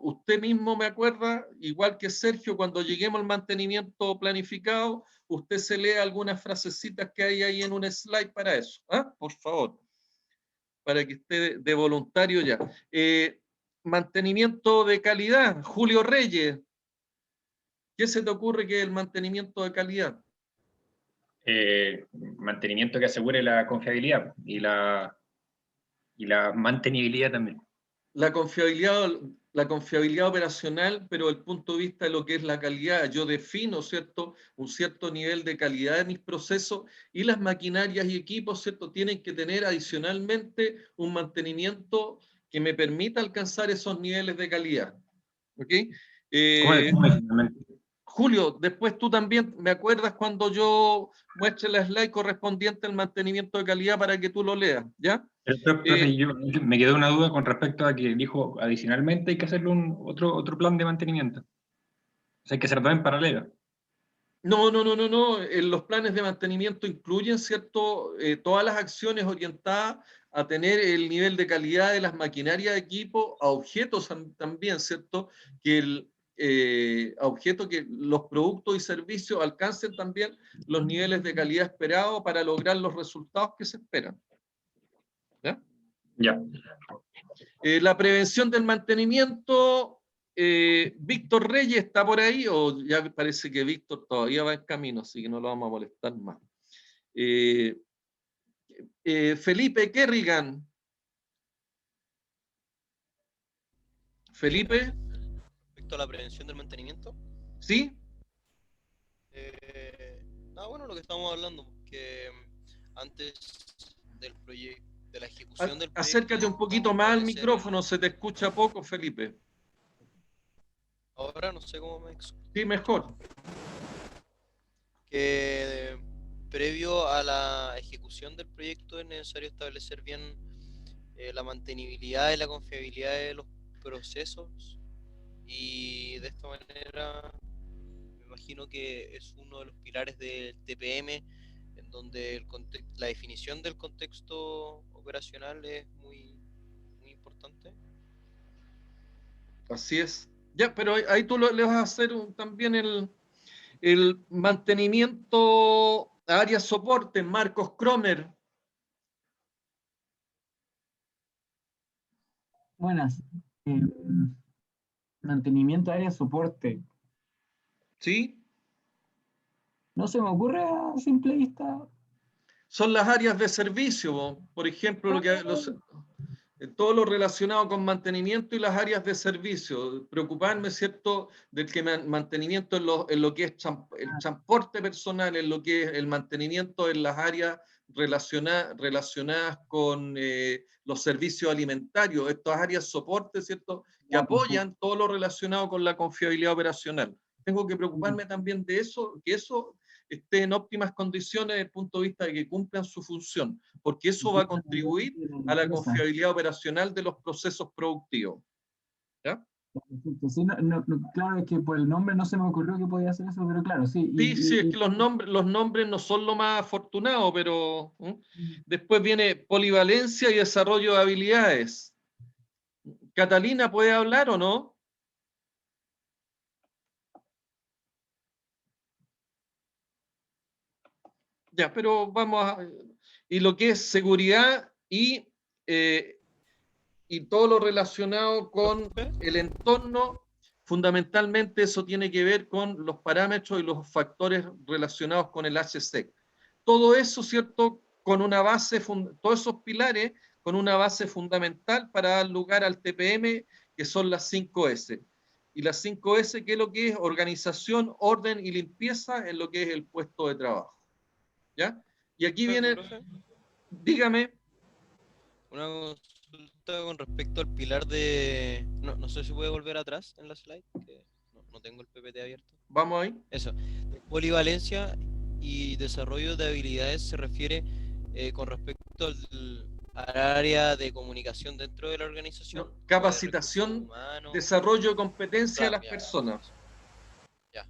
usted mismo me acuerda, igual que Sergio, cuando lleguemos al mantenimiento planificado, usted se lee algunas frasecitas que hay ahí en un slide para eso? ¿Ah? Por favor, para que esté de voluntario ya. Mantenimiento de calidad, Julio Reyes. ¿Qué se te ocurre que es el mantenimiento de calidad? Mantenimiento que asegure la confiabilidad y la mantenibilidad también. La confiabilidad operacional, pero desde el punto de vista de lo que es la calidad. Yo defino, ¿cierto?, un cierto nivel de calidad de mis procesos y las maquinarias y equipos, ¿cierto?, tienen que tener adicionalmente un mantenimiento que me permita alcanzar esos niveles de calidad. ¿Ok? Julio, después tú también me acuerdas cuando yo muestre la slide correspondiente al mantenimiento de calidad para que tú lo leas, ¿ya? Pero, profe, yo me quedó una duda con respecto a que dijo adicionalmente hay que hacerle otro plan de mantenimiento. O sea, hay que hacer dos en paralelo. No. Los planes de mantenimiento incluyen, ¿cierto?, todas las acciones orientadas a tener el nivel de calidad de las maquinarias de equipo, a objetos también, ¿cierto?, a objetos que los productos y servicios alcancen también los niveles de calidad esperados para lograr los resultados que se esperan. ¿Ya? Ya. La prevención del mantenimiento, Víctor Reyes está por ahí, o ya parece que Víctor todavía va en camino, así que no lo vamos a molestar más. Felipe Kerrigan. Felipe. Respecto a la prevención del mantenimiento. ¿Sí? Bueno, lo que estamos hablando, que antes del proyecto, de la ejecución del proyecto. Acércate un poquito más al micrófono, se te escucha poco, Felipe. Ahora no sé cómo me explico. Sí, mejor. Que previo a la ejecución del proyecto es necesario establecer bien la mantenibilidad y la confiabilidad de los procesos, y de esta manera me imagino que es uno de los pilares del TPM, en donde la definición del contexto operacional es muy importante. Así es. Ya, pero ahí tú le vas a hacer también el mantenimiento a área soporte, Marcos Cromer. Buenas. Mantenimiento área soporte. ¿Sí? No se me ocurre a simple vista. Son las áreas de servicio, por ejemplo, todo lo relacionado con mantenimiento y las áreas de servicio. Preocuparme, ¿cierto?, del que mantenimiento en lo que es el transporte personal, en lo que es el mantenimiento en las áreas relacionadas con los servicios alimentarios, estas áreas soporte, ¿cierto?, que apoyan todo lo relacionado con la confiabilidad operacional. Tengo que preocuparme también de eso, que eso esté en óptimas condiciones desde el punto de vista de que cumplan su función, porque eso va a contribuir a la confiabilidad operacional de los procesos productivos. ¿Ya? Sí, claro, es que por el nombre no se me ocurrió que podía hacer eso, pero claro, sí. Sí, es que los nombres no son lo más afortunados, pero después viene polivalencia y desarrollo de habilidades. Catalina, ¿puede hablar o no? Ya, pero vamos a... Y lo que es seguridad y todo lo relacionado con el entorno, fundamentalmente eso tiene que ver con los parámetros y los factores relacionados con el HSEC. Todo eso, ¿cierto?, con una base, todos esos pilares con una base fundamental para dar lugar al TPM, que son las 5S. Y las 5S, ¿qué es lo que es? Organización, orden y limpieza en lo que es el puesto de trabajo. ¿Ya? Y aquí viene, dígame. Una consulta con respecto al pilar de... No sé si puede volver atrás en la slide, que no tengo el PPT abierto. Vamos ahí. Eso. Polivalencia y desarrollo de habilidades se refiere con respecto al área de comunicación dentro de la organización. No, capacitación, Humanos. desarrollo de competencia de Claro, las personas. Ya.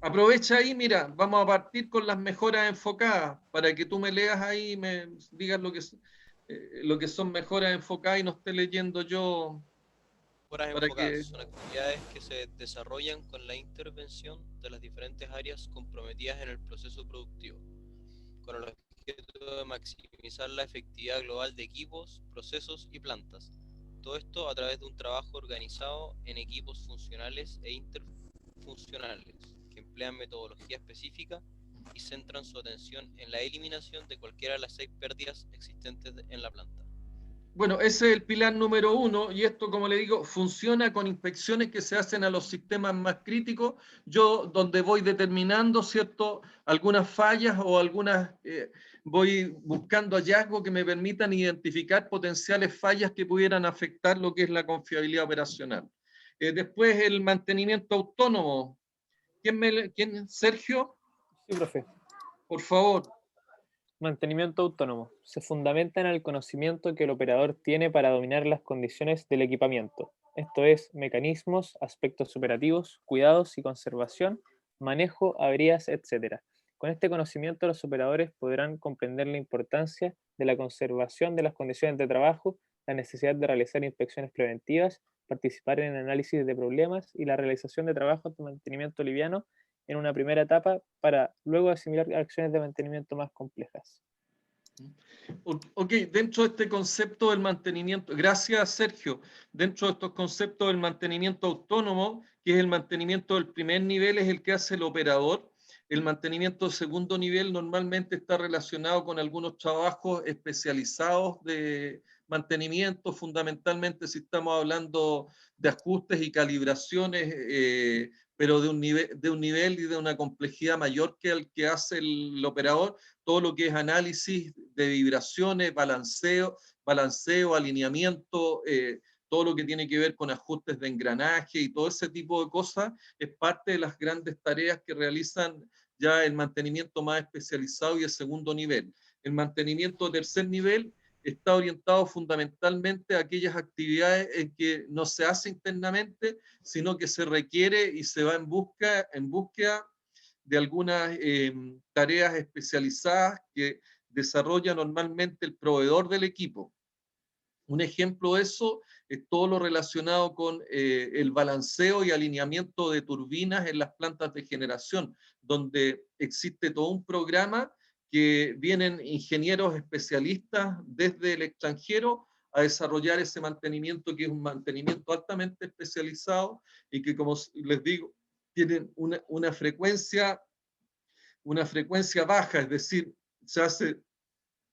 Aprovecha ahí, mira, vamos a partir con las mejoras enfocadas para que tú me leas ahí y me digas lo que son mejoras enfocadas y no esté leyendo yo. Mejoras Para enfocadas que... son actividades que se desarrollan con la intervención de las diferentes áreas comprometidas en el proceso productivo, con el objeto de maximizar la efectividad global de equipos, procesos y plantas. Todo esto a través de un trabajo organizado en equipos funcionales e interfuncionales, que emplean metodología específica y centran su atención en la eliminación de cualquiera de las 6 pérdidas existentes en la planta. Bueno, ese es el pilar número 1 y esto, como le digo, funciona con inspecciones que se hacen a los sistemas más críticos. Yo, donde voy determinando, ¿cierto?, algunas fallas o algunas, voy buscando hallazgos que me permitan identificar potenciales fallas que pudieran afectar lo que es la confiabilidad operacional. Después, el mantenimiento autónomo. ¿Quién? ¿Sergio? Sí, profe. Por favor. Mantenimiento autónomo. Se fundamenta en el conocimiento que el operador tiene para dominar las condiciones del equipamiento. Esto es, mecanismos, aspectos operativos, cuidados y conservación, manejo, averías, etc. Con este conocimiento los operadores podrán comprender la importancia de la conservación de las condiciones de trabajo, la necesidad de realizar inspecciones preventivas, participar en el análisis de problemas y la realización de trabajos de mantenimiento liviano en una primera etapa para luego asimilar acciones de mantenimiento más complejas. Ok, dentro de este concepto del mantenimiento, gracias Sergio, dentro de estos conceptos del mantenimiento autónomo, que es el mantenimiento del primer nivel, es el que hace el operador. El mantenimiento de segundo nivel normalmente está relacionado con algunos trabajos especializados de mantenimiento, fundamentalmente si estamos hablando de ajustes y calibraciones, pero de un nivel y de una complejidad mayor que el que hace el operador, todo lo que es análisis de vibraciones, balanceo, alineamiento, todo lo que tiene que ver con ajustes de engranaje y todo ese tipo de cosas, es parte de las grandes tareas que realizan ya el mantenimiento más especializado y el segundo nivel. El mantenimiento de tercer nivel está orientado fundamentalmente a aquellas actividades en que no se hace internamente, sino que se requiere y se va en búsqueda de algunas tareas especializadas que desarrolla normalmente el proveedor del equipo. Un ejemplo de eso es todo lo relacionado con el balanceo y alineamiento de turbinas en las plantas de generación, donde existe todo un programa que vienen ingenieros especialistas desde el extranjero a desarrollar ese mantenimiento, que es un mantenimiento altamente especializado y que, como les digo, tienen una frecuencia baja, es decir, se hace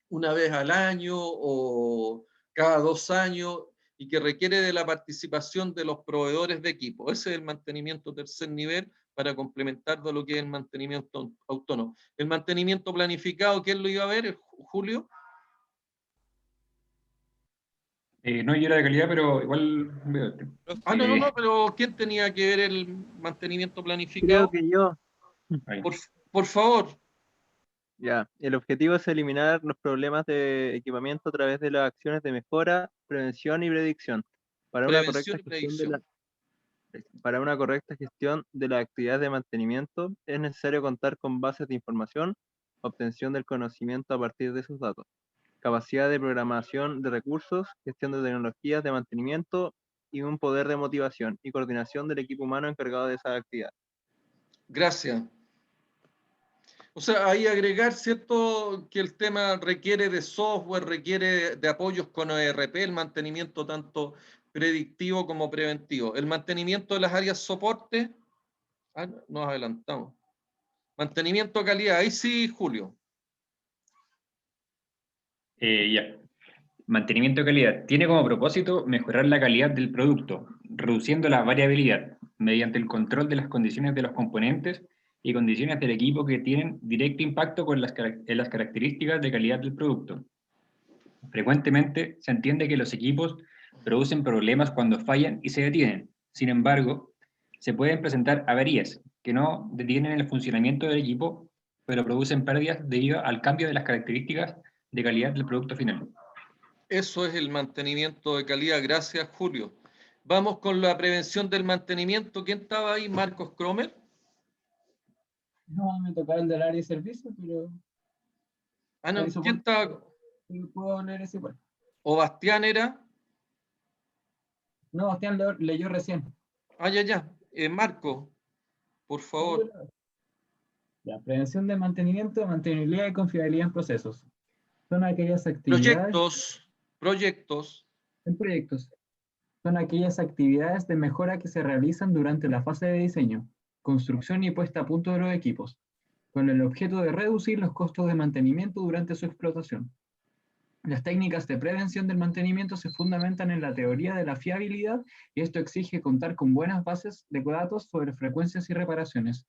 una vez al año o cada 2 años y que requiere de la participación de los proveedores de equipo. Ese es el mantenimiento tercer nivel para complementar todo lo que es el mantenimiento autónomo. El mantenimiento planificado, ¿quién lo iba a ver? ¿Julio? No, yo era de calidad, pero igual... No, pero ¿quién tenía que ver el mantenimiento planificado? Creo que yo. Por favor. Ya, el objetivo es eliminar los problemas de equipamiento a través de las acciones de mejora, prevención y predicción. Para una correcta gestión de las actividades de mantenimiento, es necesario contar con bases de información, obtención del conocimiento a partir de esos datos, capacidad de programación de recursos, gestión de tecnologías de mantenimiento y un poder de motivación y coordinación del equipo humano encargado de esa actividad. Gracias. O sea, ahí agregar, ¿cierto?, que el tema requiere de software, requiere de apoyos con ERP, el mantenimiento tanto predictivo como preventivo. El mantenimiento de las áreas soporte, nos adelantamos. Mantenimiento de calidad, ahí sí, Julio. Ya. Mantenimiento de calidad. Tiene como propósito mejorar la calidad del producto, reduciendo la variabilidad mediante el control de las condiciones de los componentes y condiciones del equipo que tienen directo impacto en las características de calidad del producto. Frecuentemente se entiende que los equipos producen problemas cuando fallan y se detienen. Sin embargo, se pueden presentar averías que no detienen el funcionamiento del equipo, pero producen pérdidas debido al cambio de las características de calidad del producto final. Eso es el mantenimiento de calidad. Gracias, Julio. Vamos con la prevención del mantenimiento. ¿Quién estaba ahí? ¿Marcos Cromer? No, me tocaba el del área de servicio, pero Ah, no. ahí ¿Quién estaba? puedo leer ese igual. ¿O Bastián era? No, Bastián leyó recién. Ah, ya. Marco, por favor. La prevención de mantenimiento, mantenibilidad y confiabilidad en procesos. Son aquellas actividades... Proyectos. En proyectos. Son aquellas actividades de mejora que se realizan durante la fase de diseño, construcción y puesta a punto de los equipos, con el objeto de reducir los costos de mantenimiento durante su explotación. Las técnicas de prevención del mantenimiento se fundamentan en la teoría de la fiabilidad y esto exige contar con buenas bases de datos sobre frecuencias y reparaciones.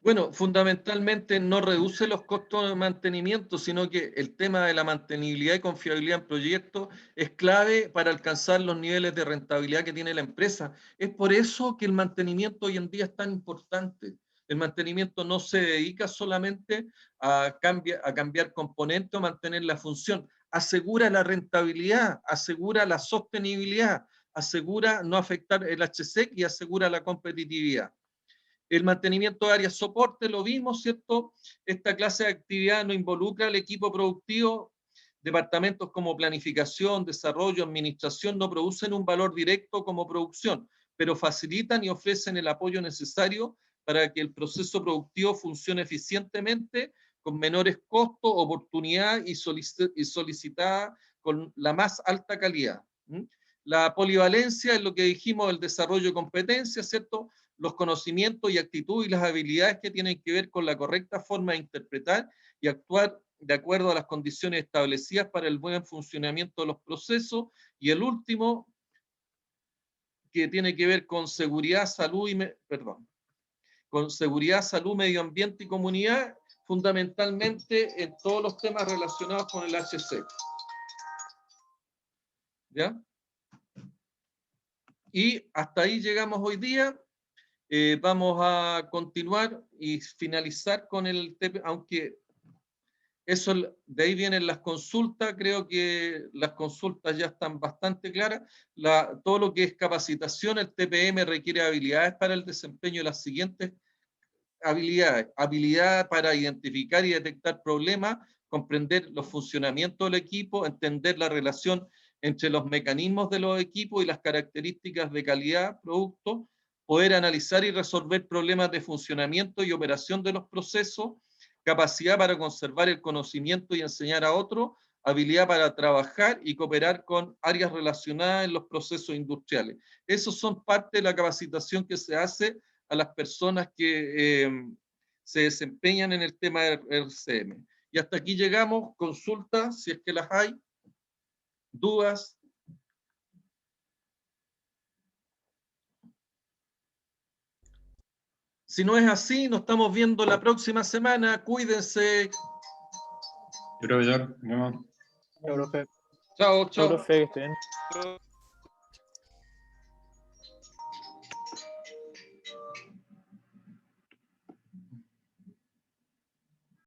Bueno, fundamentalmente no reduce los costos de mantenimiento, sino que el tema de la mantenibilidad y confiabilidad en proyectos es clave para alcanzar los niveles de rentabilidad que tiene la empresa. Es por eso que el mantenimiento hoy en día es tan importante. El mantenimiento no se dedica solamente a cambiar componentes o mantener la función. Asegura la rentabilidad, asegura la sostenibilidad, asegura no afectar el HSEC y asegura la competitividad. El mantenimiento de áreas soporte, lo vimos, ¿cierto? Esta clase de actividad no involucra al equipo productivo. Departamentos como planificación, desarrollo, administración no producen un valor directo como producción, pero facilitan y ofrecen el apoyo necesario para que el proceso productivo funcione eficientemente, con menores costos, oportunidad y solicitada con la más alta calidad. La polivalencia es lo que dijimos, el desarrollo de competencias, ¿cierto? Los conocimientos y actitudes y las habilidades que tienen que ver con la correcta forma de interpretar y actuar de acuerdo a las condiciones establecidas para el buen funcionamiento de los procesos. Y el último, que tiene que ver con seguridad, salud con seguridad, salud, medio ambiente y comunidad, fundamentalmente en todos los temas relacionados con el HSEC. ¿Ya? Y hasta ahí llegamos hoy día. Vamos a continuar y finalizar con el TP, aunque eso, de ahí vienen las consultas, creo que las consultas ya están bastante claras. Todo lo que es capacitación, el TPM requiere habilidades para el desempeño de las siguientes habilidades. Habilidad para identificar y detectar problemas, comprender los funcionamientos del equipo, entender la relación entre los mecanismos de los equipos y las características de calidad, producto, poder analizar y resolver problemas de funcionamiento y operación de los procesos, capacidad para conservar el conocimiento y enseñar a otros, habilidad para trabajar y cooperar con áreas relacionadas en los procesos industriales. Esos son parte de la capacitación que se hace a las personas que se desempeñan en el tema del RCM. Y hasta aquí llegamos. Consultas, si es que las hay. ¿Dudas? Si no es así, nos estamos viendo la próxima semana. Cuídense. Profesor, no. Chao, profe. Chao, chao. Profe, que estén bien.